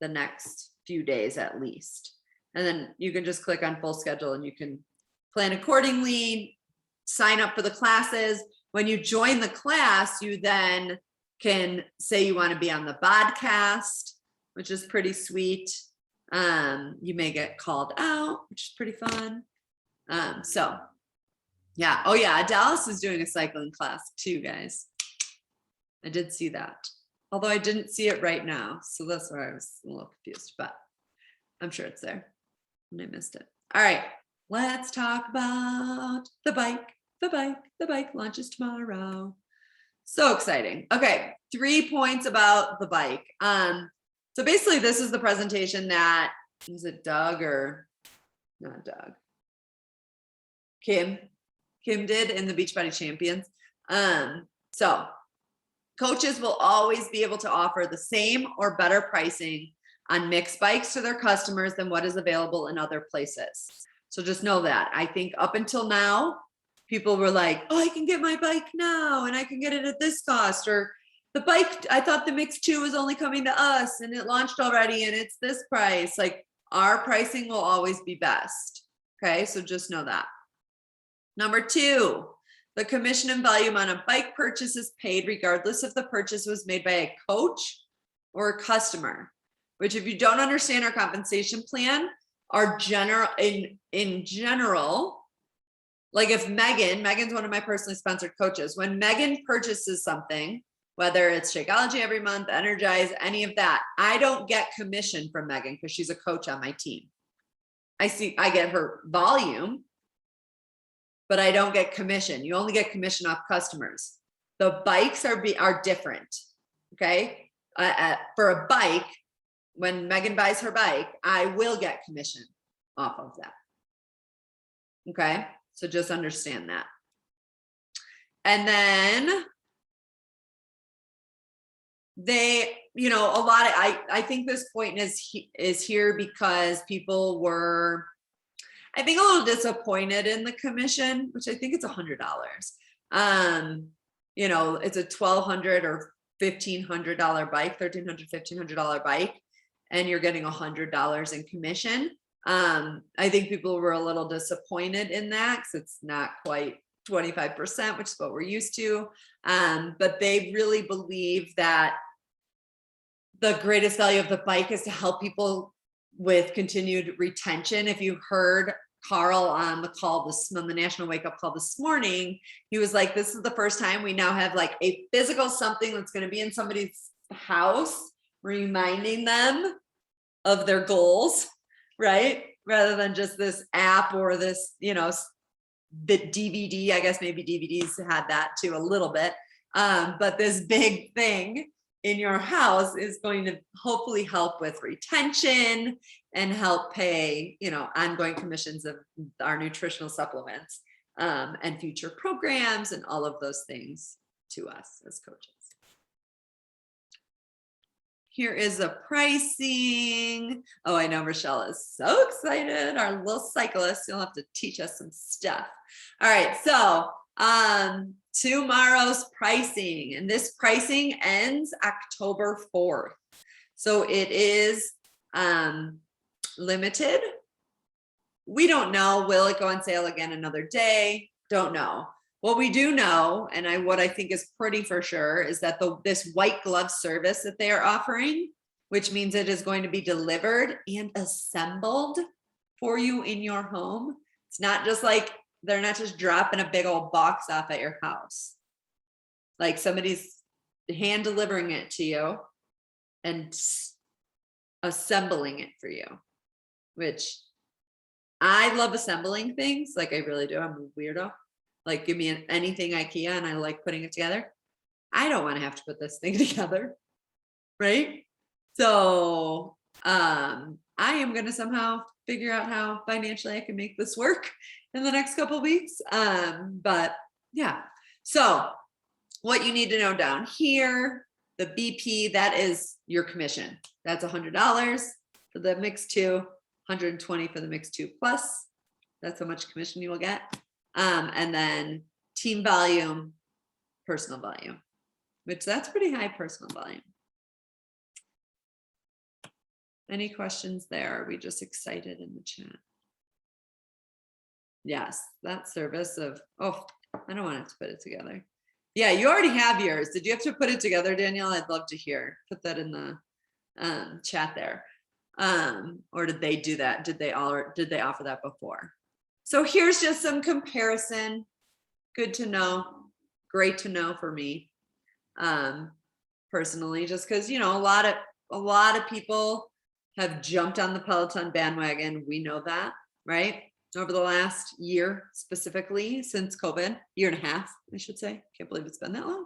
the next few days at least. And then you can just click on full schedule and you can plan accordingly, sign up for the classes. When you join the class, you then can say you want to be on the podcast, which is pretty sweet. You may get called out, which is pretty fun. So yeah. Oh yeah. Dallas is doing a cycling class too, guys. I did see that, although I didn't see it right now. So that's why I was a little confused, but I'm sure it's there and I missed it. All right, let's talk about the bike. The bike launches tomorrow. So exciting. Okay, 3 points about the bike. So basically this is the presentation that, is it Doug or not Doug? Kim did in the Beachbody Champions. So coaches will always be able to offer the same or better pricing on mixed bikes to their customers than what is available in other places. So just know that. I think up until now, people were like, oh, I can get my bike now and I can get it at this cost, or the bike, I thought the Mix 2 was only coming to us and it launched already and it's this price. Like our pricing will always be best. Okay, so just know that. Number 2, the commission and volume on a bike purchase is paid regardless if the purchase was made by a coach or a customer, which if you don't understand our compensation plan, our in general, like if Megan's one of my personally sponsored coaches, when Megan purchases something, whether it's Shakeology every month, Energize, any of that, I don't get commission from Megan because she's a coach on my team. I get her volume, but I don't get commission. You only get commission off customers. The bikes are different. Okay. For a bike, when Megan buys her bike, I will get commission off of that. Okay. So just understand that. And then they, a lot of, I think this point is here because people were, I think, a little disappointed in the commission, which I think it's $100. It's a $1,200 or $1,500 bike, $1,300, $1,500 bike, and you're getting $100 in commission. I think people were a little disappointed in that because it's not quite 25%, which is what we're used to. But they really believe that the greatest value of the bike is to help people with continued retention. If you heard Carl on the call on the National Wake Up Call this morning, he was like, this is the first time we now have like a physical something that's going to be in somebody's house, reminding them of their goals, right? Rather than just this app or this, the DVD, I guess maybe DVDs had that too a little bit. But this big thing in your house is going to hopefully help with retention and help pay, you know, ongoing commissions of our nutritional supplements, and future programs and all of those things to us as coaches. Here is the pricing. Oh, I know Rochelle is so excited. Our little cyclist, you'll have to teach us some stuff. All right, so tomorrow's pricing, and this pricing ends October 4th. So it is limited. We don't know, will it go on sale again another day? Don't know. What we do know, and what I think is pretty for sure, is that this white glove service that they are offering, which means it is going to be delivered and assembled for you in your home. It's not just like, they're not just dropping a big old box off at your house. Like somebody's hand delivering it to you and assembling it for you, which I love assembling things. Like I really do. I'm a weirdo. Like give me anything IKEA and I like putting it together. I don't want to have to put this thing together. Right. So I am going to somehow figure out how financially I can make this work in the next couple of weeks. But yeah, so what you need to know down here, the BP, that is your commission. That's $100 for the mix 2, $120 for the mix 2 plus. That's how much commission you will get. And then team volume, personal volume, which that's pretty high personal volume. Any questions there? Are we just excited in the chat? Yes, that service of, oh, I don't want to put it together. Yeah, you already have yours. Did you have to put it together, Danielle? I'd love to hear. Put that in the chat there. Or did they do that? Did they offer that before? So here's just some comparison. Good to know. Great to know for me personally, just because, you know, a lot of people have jumped on the Peloton bandwagon. We know that, right? Over the last year, specifically since COVID, year and a half, I should say. Can't believe it's been that long.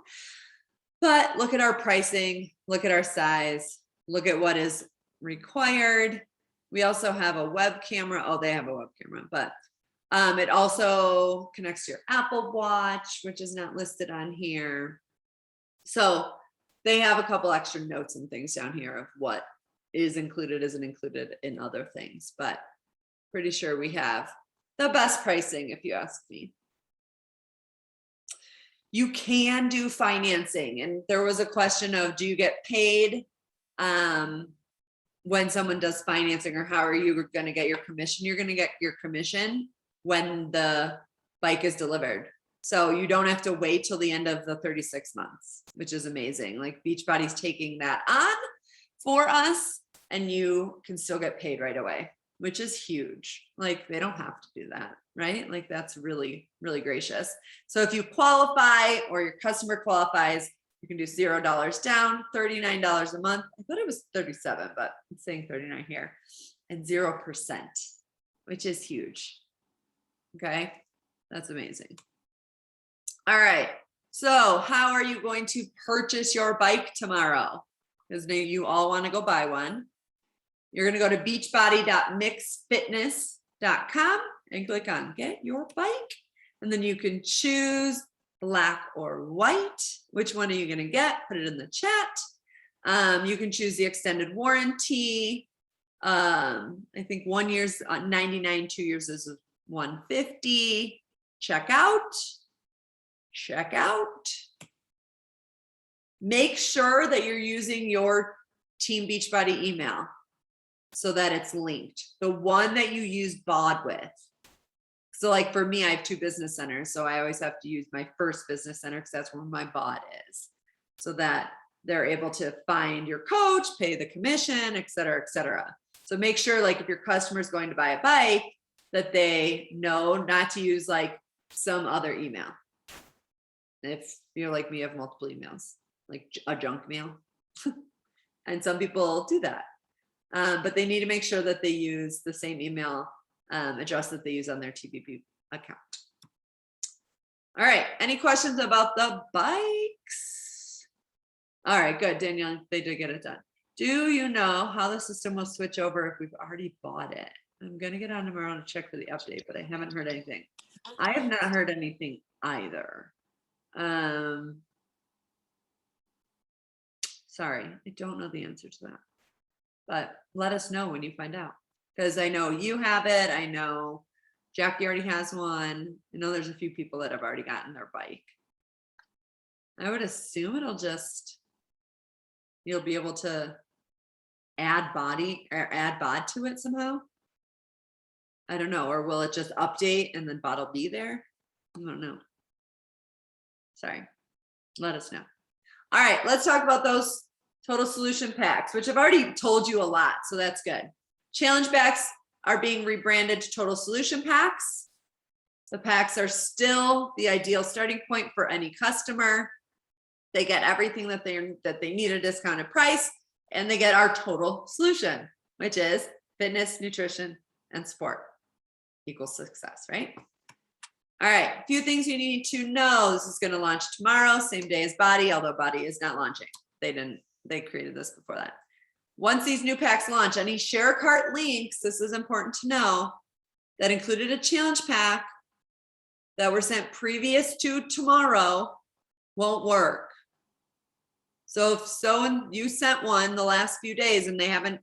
But look at our pricing, look at our size, look at what is required. We also have a web camera. Oh, they have a web camera, but it also connects to your Apple Watch, which is not listed on here. So they have a couple extra notes and things down here of what is included, isn't included in other things, but pretty sure we have the best pricing if you ask me. You can do financing, and there was a question of, do you get paid when someone does financing, or how are you going to get your commission? You're going to get your commission when the bike is delivered. So you don't have to wait till the end of the 36 months, which is amazing. Like Beachbody's taking that on for us, and you can still get paid right away, which is huge. Like they don't have to do that, right? Like that's really, really gracious. So if you qualify or your customer qualifies, you can do $0 down, $39 a month. I thought it was 37, but it's saying 39 here, and 0%, which is huge. Okay, that's amazing. All right, so how are you going to purchase your bike tomorrow? Because now you all want to go buy one. You're going to go to beachbody.mixfitness.com and click on get your bike. And then you can choose black or white. Which one are you going to get? Put it in the chat. You can choose the extended warranty. I think 1 year's 99, 2 years is 150. Check out. Make sure that you're using your Team Beachbody email so that it's linked. The one that you use BOD with. So like for me, I have 2 business centers. So I always have to use my first business center because that's where my BOD is. So that they're able to find your coach, pay the commission, et cetera, et cetera. So make sure like if your customer is going to buy a bike, that they know not to use like some other email. If you're like me, you have multiple emails, like a junk mail. And some people do that. But they need to make sure that they use the same email address that they use on their TBP account. All right. Any questions about the bikes? All right, good. Danielle, they did get it done. Do you know how the system will switch over if we've already bought it? I'm going to get on tomorrow to check for the update, but I haven't heard anything. I have not heard anything either. Sorry, I don't know the answer to that, but let us know when you find out, because I know you have it. I know Jackie already has one. I know there's a few people that have already gotten their bike. I would assume it'll just, you'll be able to add BODI or add BOD to it somehow. I don't know, or will it just update and then BOD will be there? I don't know. Sorry, let us know. All right, let's talk about those total solution packs, which I've already told you a lot, so that's good. Challenge packs are being rebranded to total solution packs. The packs are still the ideal starting point for any customer. They get everything that they need at a discounted price, and they get our total solution, which is fitness, nutrition, and sport equals success, right? All right, a few things you need to know. This is going to launch tomorrow, same day as BODI, although BODI is not launching. They created this before that. Once these new packs launch, any share cart links, this is important to know, that included a challenge pack that were sent previous to tomorrow won't work. So if you sent one the last few days and they haven't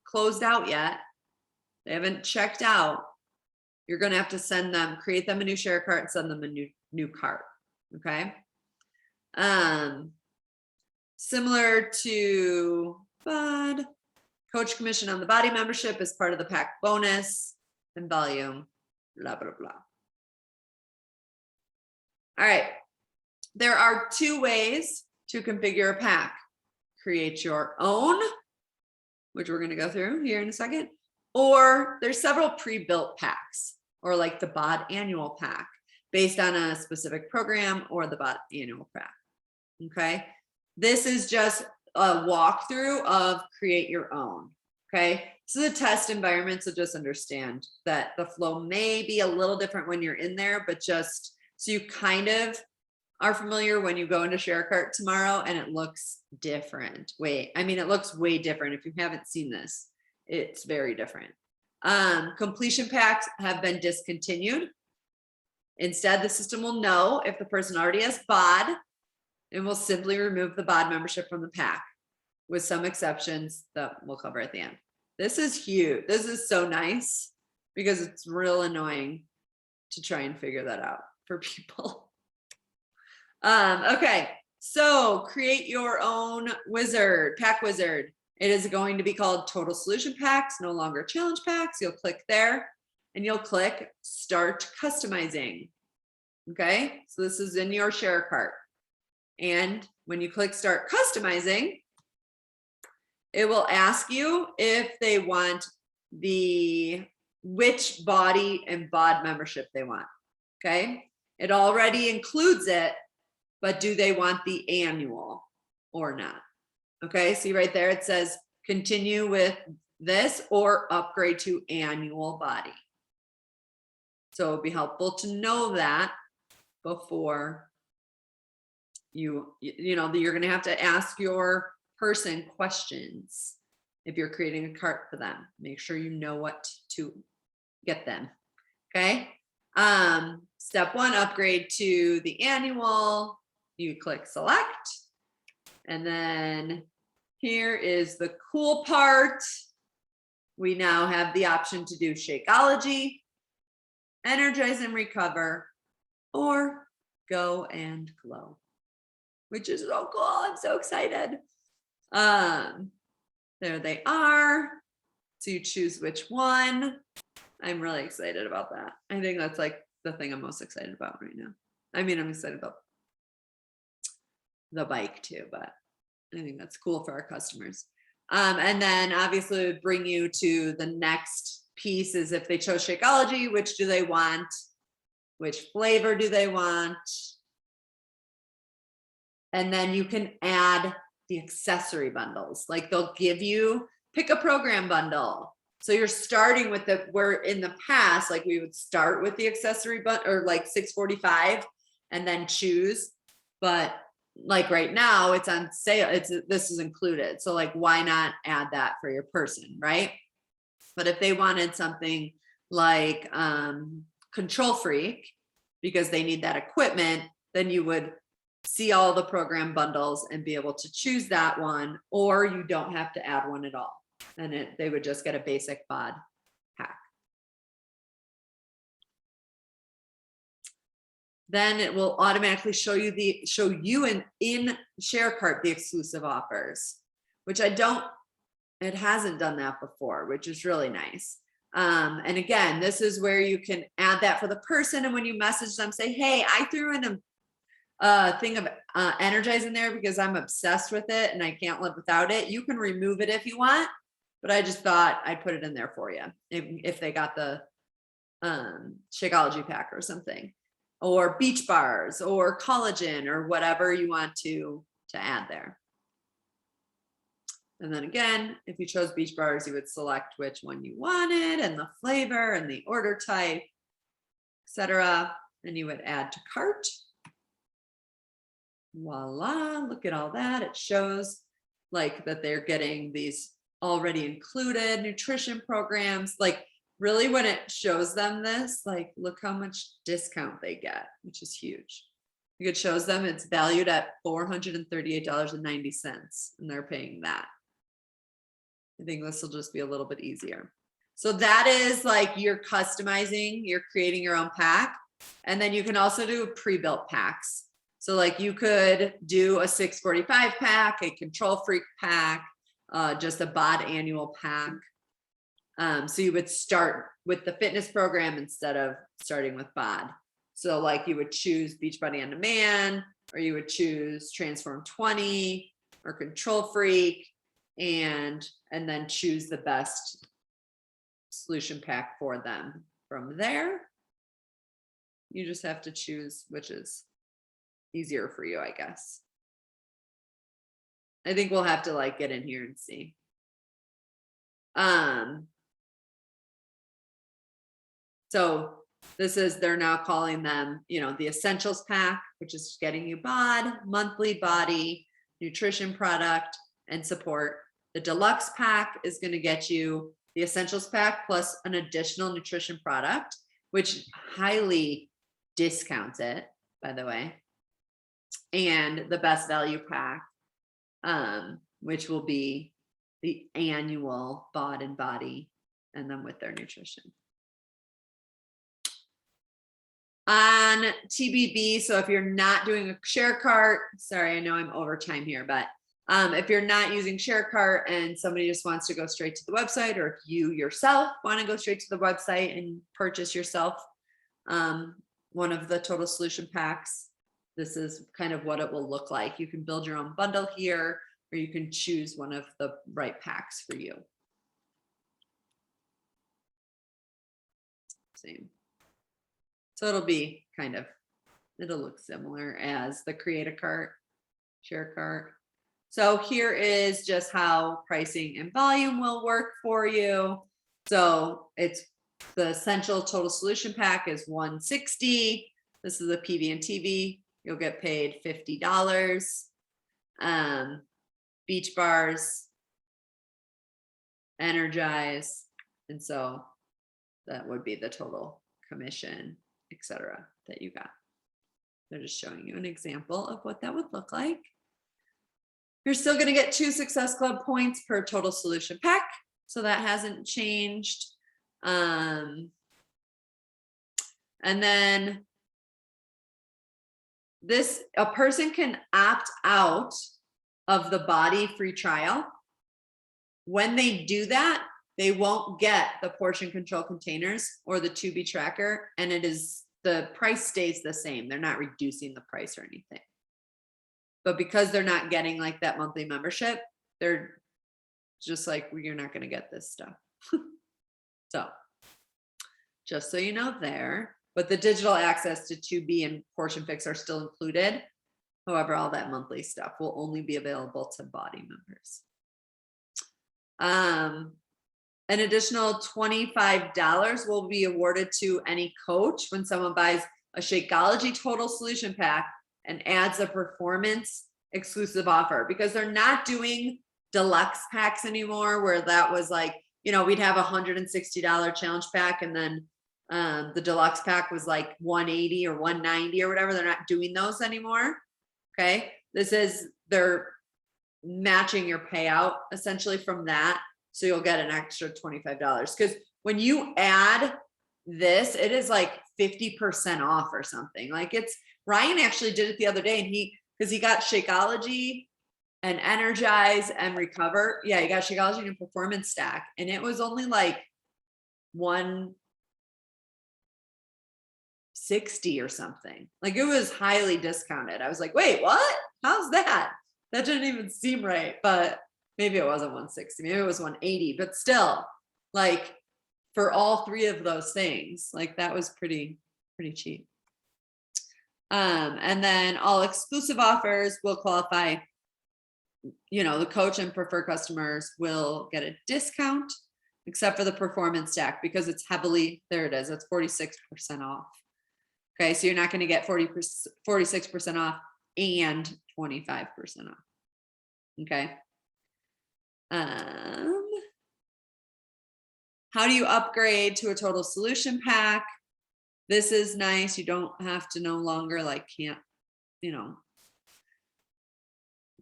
closed out yet, they haven't checked out, you're going to have to create them a new share cart and send them a new cart. Okay. Similar to BOD, coach commission on the BODI membership is part of the pack bonus and volume, blah, blah, blah. All right. There are two ways to configure a pack. Create your own, which we're going to go through here in a second, or there's several pre-built packs, or like the BOD annual pack based on a specific program, or the BOD annual pack. Okay. This is just a walkthrough of create your own. Okay. This is a test environment, so just understand that the flow may be a little different when you're in there, but just so you kind of are familiar when you go into share cart tomorrow and it looks different. It looks way different. If you haven't seen this, it's very different. Completion packs have been discontinued. Instead, the system will know if the person already has BOD and will simply remove the BOD membership from the pack, with some exceptions that we'll cover at the end. This is huge. This is so nice because it's real annoying to try and figure that out for people. Okay, so create your own pack wizard. It is going to be called Total Solution Packs, no longer Challenge Packs. You'll click there and you'll click Start Customizing. Okay, so this is in your share cart. And when you click Start Customizing, it will ask you if they want which BODI and BOD membership they want. Okay, it already includes it, but do they want the annual or not? Okay, see right there, it says continue with this or upgrade to annual BODI. So it'd be helpful to know that before you're going to have to ask your person questions if you're creating a cart for them. Make sure you know what to get them. Okay. Step one, upgrade to the annual. You click select, and then here is the cool part. We now have the option to do Shakeology, Energize and Recover, or Go and Glow, which is so cool. I'm so excited. There they are. So you choose which one. I'm really excited about that. I think that's like the thing I'm most excited about right now. I'm excited about the bike too, but I think that's cool for our customers. And then obviously it would bring you to the next piece is if they chose Shakeology, which do they want? Which flavor do they want? And then you can add the accessory bundles. Like they'll give you, pick a program bundle. So you're starting with where in the past, like we would start with the accessory bundle or like $645. and then choose. But like right now it's on sale, this is included, so like why not add that for your person, right? But if they wanted something like Control Freak, because they need that equipment, then you would see all the program bundles and be able to choose that one, or you don't have to add one at all, and they would just get a basic BOD pack. Then it will automatically show you in ShareCart the exclusive offers, which it hasn't done that before, which is really nice. And again, this is where you can add that for the person, and when you message them, say, hey, I threw in a thing of Energize in there because I'm obsessed with it and I can't live without it. You can remove it if you want, but I just thought I'd put it in there for you if they got the Shakeology pack or something, or beach bars or collagen or whatever you want to add there. And then again, if you chose beach bars, you would select which one you wanted and the flavor and the order type, etc. And you would add to cart. Voila, look at all that. It shows like that they're getting these already included nutrition programs. Like really when it shows them this, like look how much discount they get, which is huge. It shows them it's valued at $438.90 and they're paying that. I think this will just be a little bit easier. So that is like you're customizing, you're creating your own pack. And then you can also do pre-built packs. So like you could do a 645 pack, a Control Freak pack, just a BOD annual pack. So you would start with the fitness program instead of starting with BOD. So like you would choose Beachbody On Demand, or you would choose Transform 20 or Control Freak, and then choose the best solution pack for them. From there, you just have to choose which is easier for you, I guess. I think we'll have to like get in here and see. So this is, they're now calling them, the Essentials Pack, which is getting you BOD, monthly BODi, nutrition product, and support. The Deluxe Pack is going to get you the Essentials Pack plus an additional nutrition product, which highly discounts it, by the way. And the Best Value Pack, which will be the annual BOD and BODi, and then with their nutrition. On TBB, so if you're not doing a share cart, sorry, I know I'm over time here, but if you're not using share cart and somebody just wants to go straight to the website, or if you yourself want to go straight to the website and purchase yourself one of the total solution packs, this is kind of what it will look like. You can build your own bundle here, or you can choose one of the right packs for you. Same. So it'll be it'll look similar as the Create a Cart, Share Cart. So here is just how pricing and volume will work for you. So it's the Essential Total Solution Pack is $160. This is a PV and TV. You'll get paid $50. Beach bars, Energize, and so that would be the total commission, etc. that you got. They're just showing you an example of what that would look like. You're still going to get 2 Success Club points per total solution pack, so that hasn't changed. And then a person can opt out of the BODi free trial. When they do that, they won't get the portion control containers or the 2B tracker, and the price stays the same. They're not reducing the price or anything. But because they're not getting like that monthly membership, they're just like, well, you're not going to get this stuff. So just so you know there, but the digital access to 2B and Portion Fix are still included. However, all that monthly stuff will only be available to BODi members. An additional $25 will be awarded to any coach when someone buys a Shakeology Total Solution Pack and adds a performance exclusive offer, because they're not doing deluxe packs anymore, where that was like, you know, we'd have $160 challenge pack, and then the deluxe pack was like 180 or 190 or whatever. They're not doing those anymore. Okay. This is, they're matching your payout essentially from that. So you'll get an extra $25. Because when you add this, it is like 50% off or something. Like, it's, Ryan actually did it the other day, and because he got Shakeology and Energize and Recover. Yeah, he got Shakeology and Performance Stack, and it was only like 160 or something. Like, it was highly discounted. I was like, wait, what? How's that? That didn't even seem right. But maybe it wasn't 160, maybe it was 180, but still, like, for all three of those things, like, that was pretty cheap. And then all exclusive offers will qualify, you know, the coach and preferred customers will get a discount, except for the performance stack, because it's heavily, there it is, it's 46% off. Okay, so you're not going to get 46% off and 25% off. Okay. How do you upgrade to a total solution pack? This is nice. You don't have to no longer like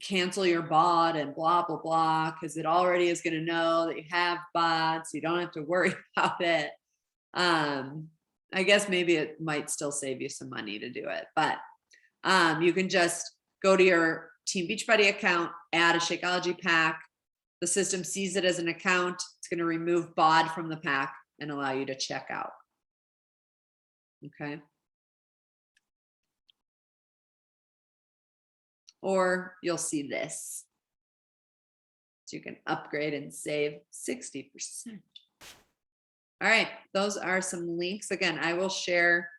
cancel your BOD and blah, blah, blah, because it already is going to know that you have BOD, so you don't have to worry about it. I guess maybe it might still save you some money to do it, but you can just go to your Team Beachbody account, add a Shakeology pack. The system sees it as an account. It's going to remove BOD from the pack and allow you to check out. Okay. Or you'll see this. So you can upgrade and save 60%. All right, those are some links. Again, I will share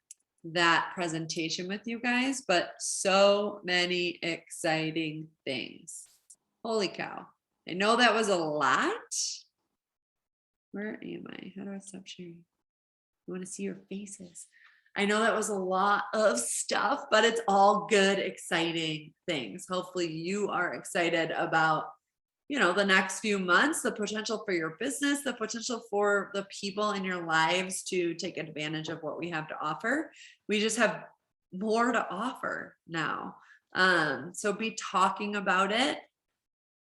that presentation with you guys, but so many exciting things. Holy cow. I know that was a lot. Where am I? How do I stop sharing? I want to see your faces. I know that was a lot of stuff, but it's all good, exciting things. Hopefully you are excited about, you know, the next few months, the potential for your business, the potential for the people in your lives to take advantage of what we have to offer. We just have more to offer now. So be talking about it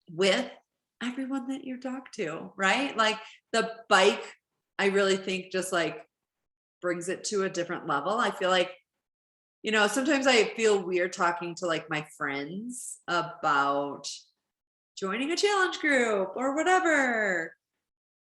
with everyone that you talk to, right? Like the bike, I really think just like brings it to a different level. I feel like, you know, sometimes I feel weird talking to like my friends about joining a challenge group or whatever,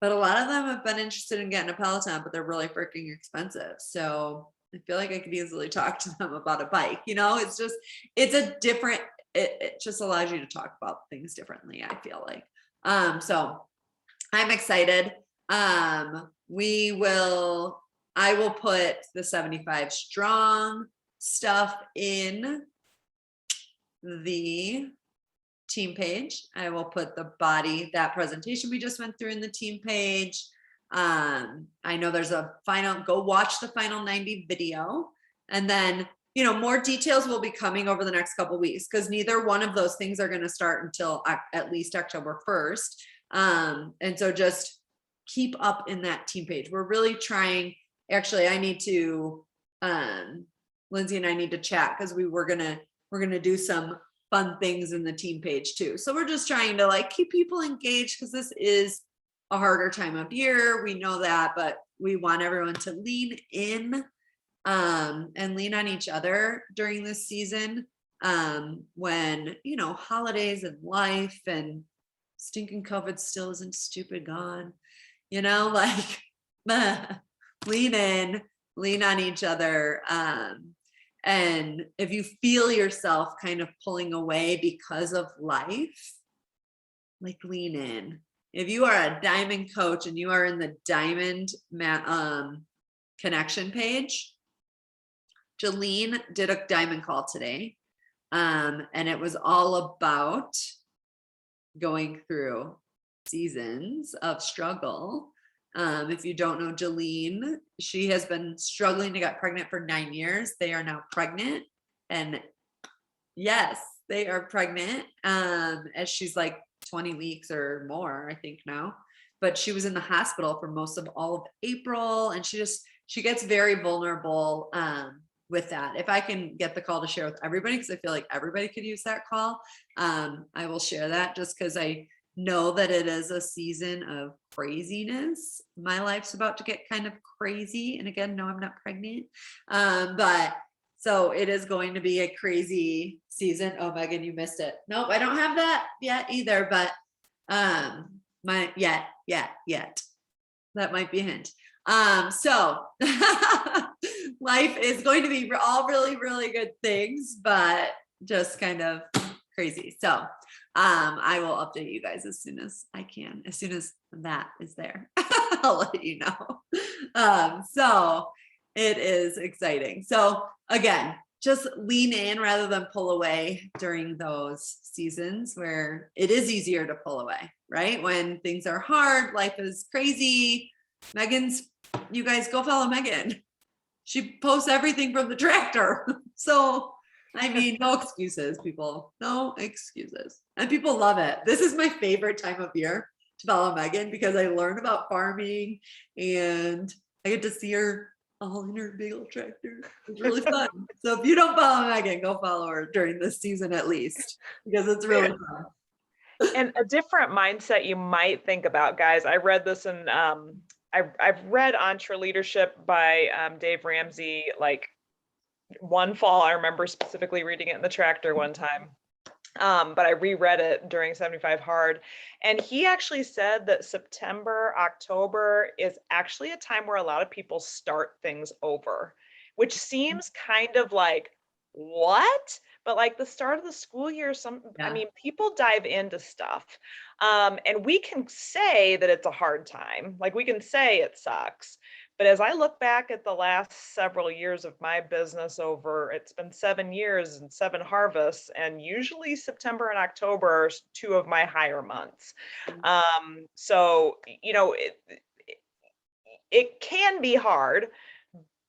but a lot of them have been interested in getting a Peloton, but they're really freaking expensive. So I feel like I could easily talk to them about a bike. You know, it's just, it's a different, it just allows you to talk about things differently, I feel like. So I'm excited. I will put the 75 strong stuff in the team page. I will put the BODI, that presentation we just went through, in the team page. I know there's a final, go watch the final 90 video. And then, you know, more details will be coming over the next couple of weeks, because neither one of those things are going to start until at least October 1st. And so just keep up in that team page. We're really trying, actually, I need to, Lindsay and I need to chat, because we're gonna do some fun things in the team page too. So we're just trying to like keep people engaged, because this is a harder time of year. We know that, but we want everyone to lean in and lean on each other during this season, when, you know, holidays and life and stinking COVID still isn't stupid gone, you know, like lean in, lean on each other. And if you feel yourself kind of pulling away because of life, like lean in. If you are a diamond coach and you are in the diamond connection page, Jolene did a diamond call today. And it was all about going through seasons of struggle If you don't know Jolene, she has been struggling to get pregnant for 9 years. They are now pregnant, and yes, they are pregnant. As she's like 20 weeks or more, I think now. But she was in the hospital for most of all of April, and she gets very vulnerable with that. If I can get the call to share with everybody, because I feel like everybody could use that call, I will share that just because I know that it is a season of craziness. My life's about to get kind of crazy. And again, no, I'm not pregnant. But so it is going to be a crazy season. Oh, Megan, you missed it. Nope, I don't have that yet either, but yet. That might be a hint. So life is going to be all really, really good things, but just kind of crazy. So I will update you guys as soon as I can, as soon as that is there. I'll let you know. So it is exciting. So again, just lean in rather than pull away during those seasons where it is easier to pull away, right? When things are hard, life is crazy. You guys go follow Megan. She posts everything from the tractor. So, I mean, no excuses, people. No excuses. And people love it. This is my favorite time of year to follow Megan because I learn about farming and I get to see her all in her big old tractor. It's really fun. So if you don't follow Megan, go follow her during this season at least because it's really fun. And a different mindset you might think about, guys. I read this in I've read Entre Leadership by Dave Ramsey like one fall. I remember specifically reading it in the tractor one time. But I reread it during 75 Hard. And he actually said that September, October is actually a time where a lot of people start things over, which seems kind of like, what? But like the start of the school year, I mean, people dive into stuff. And we can say that it's a hard time. Like we can say it sucks. But as I look back at the last several years of my business it's been 7 years and 7 harvests, and usually September and October are 2 of my higher months. So, you know, it can be hard,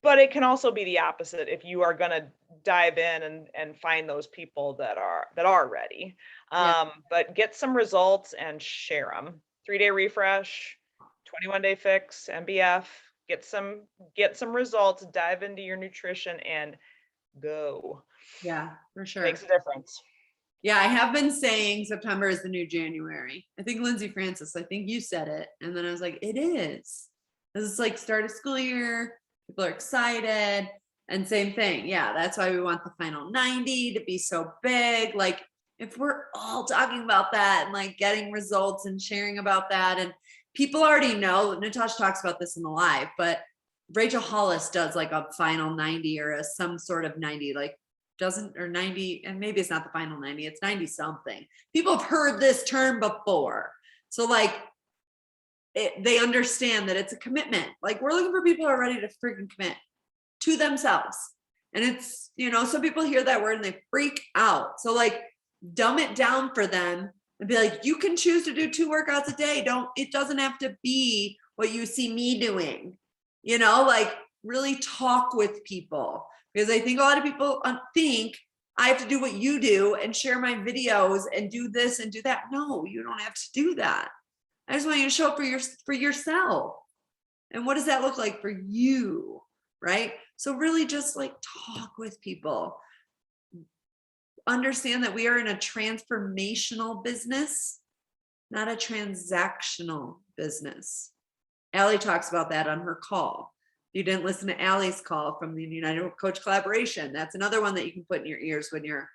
but it can also be the opposite if you are going to dive in and find those people that are ready. But get some results and share them. 3-day refresh, 21-day fix, MBF. Get some results, dive into your nutrition and go. Yeah, for sure. Makes a difference. Yeah, I have been saying September is the new January. I think Lindsay Francis, I think you said it. And then I was like, it is. This is like start of school year. People are excited. And same thing. Yeah, that's why we want the final 90 to be so big. Like if we're all talking about that and like getting results and sharing about that, and people already know, Natasha talks about this in the live, but Rachel Hollis does like a final 90 or some sort of 90, like or 90, and maybe it's not the final 90, it's 90 something. People have heard this term before. So like they understand that it's a commitment. Like we're looking for people who are ready to freaking commit to themselves. And it's, some people hear that word and they freak out. So like dumb it down for them and be like, you can choose to do 2 workouts a day. It doesn't have to be what you see me doing, like really talk with people, because I think a lot of people think I have to do what you do and share my videos and do this and do that. No, you don't have to do that. I just want you to show up for yourself. And what does that look like for you? Right? So really just like talk with people. Understand that we are in a transformational business, not a transactional business. Allie talks about that on her call. If you didn't listen to Allie's call from the United Coach Collaboration, that's another one that you can put in your ears when you're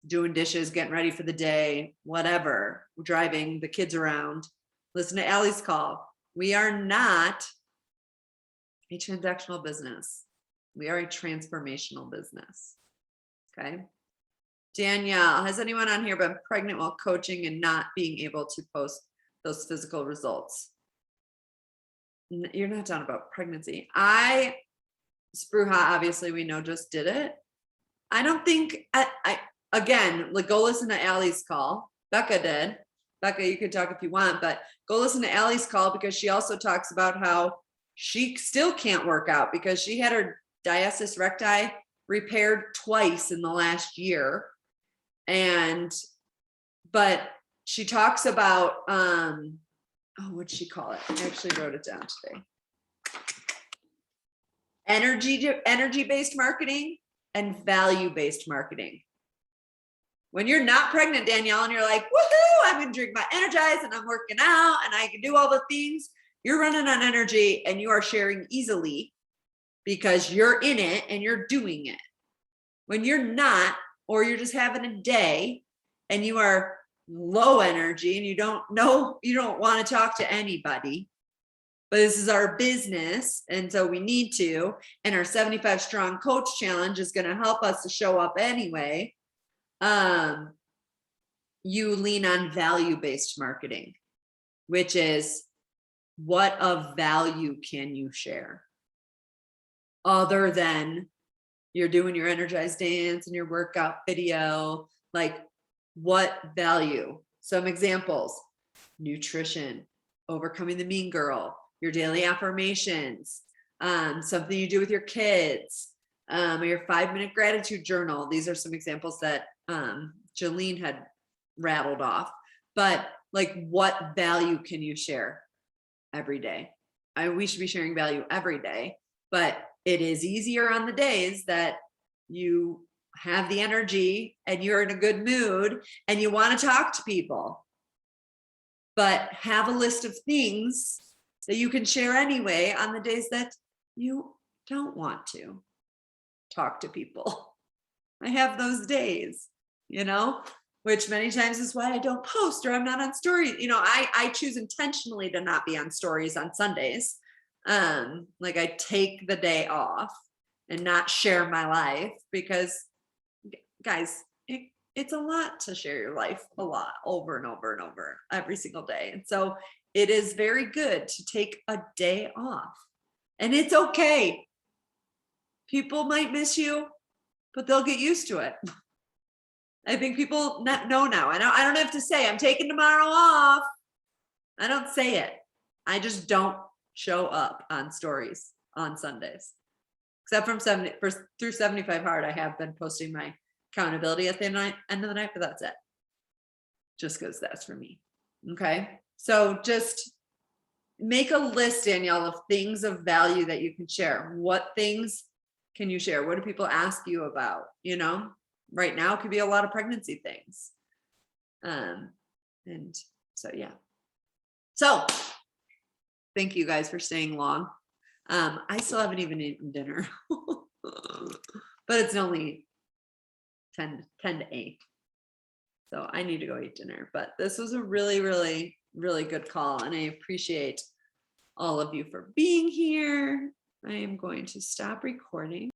doing dishes, getting ready for the day, whatever, driving the kids around. Listen to Allie's call. We are not a transactional business. We are a transformational business. Okay. Danielle, has anyone on here been pregnant while coaching and not being able to post those physical results? You're not talking about pregnancy. Spruha, obviously we know just did it. I don't think, again, like go listen to Allie's call. Becca did. Becca, you could talk if you want, but go listen to Allie's call because she also talks about how she still can't work out because she had her diastasis recti repaired twice in the last year. But she talks about, what'd she call it? I actually wrote it down today. Energy-based marketing and value-based marketing. When you're not pregnant, Danielle, and you're like, woohoo, I'm gonna drink my Energize and I'm working out and I can do all the things, you're running on energy and you are sharing easily because you're in it and you're doing it. When you're not, or you're just having a day and you are low energy and you don't want to talk to anybody, but this is our business and so we need to, and our 75 strong coach challenge is going to help us to show up anyway. You lean on value-based marketing, which is what of value can you share other than you're doing your energized dance and your workout video, like what value? Some examples: nutrition, overcoming the mean girl, your daily affirmations, something you do with your kids, your 5-minute gratitude journal. These are some examples that Jolene had rattled off, but like what value can you share every day? We should be sharing value every day, but it is easier on the days that you have the energy and you're in a good mood and you want to talk to people, but have a list of things that you can share anyway on the days that you don't want to talk to people. I have those days, which many times is why I don't post or I'm not on stories. I choose intentionally to not be on stories on Sundays. Like I take the day off and not share my life because guys, it's a lot to share your life a lot over and over and over every single day. And so it is very good to take a day off and it's okay. People might miss you, but they'll get used to it. I think people know now. I don't have to say I'm taking tomorrow off. I don't say it. I just don't show up on stories on Sundays. Except through 75 hard, I have been posting my accountability at the end of the night, but that's it. Just because that's for me. Okay. So just make a list, Danielle, of things of value that you can share. What things can you share? What do people ask you about? Right now it could be a lot of pregnancy things. And so, yeah. So thank you guys for staying long. I still haven't even eaten dinner, but it's only 10 to 8. So I need to go eat dinner, but this was a really, really, really good call. And I appreciate all of you for being here. I am going to stop recording.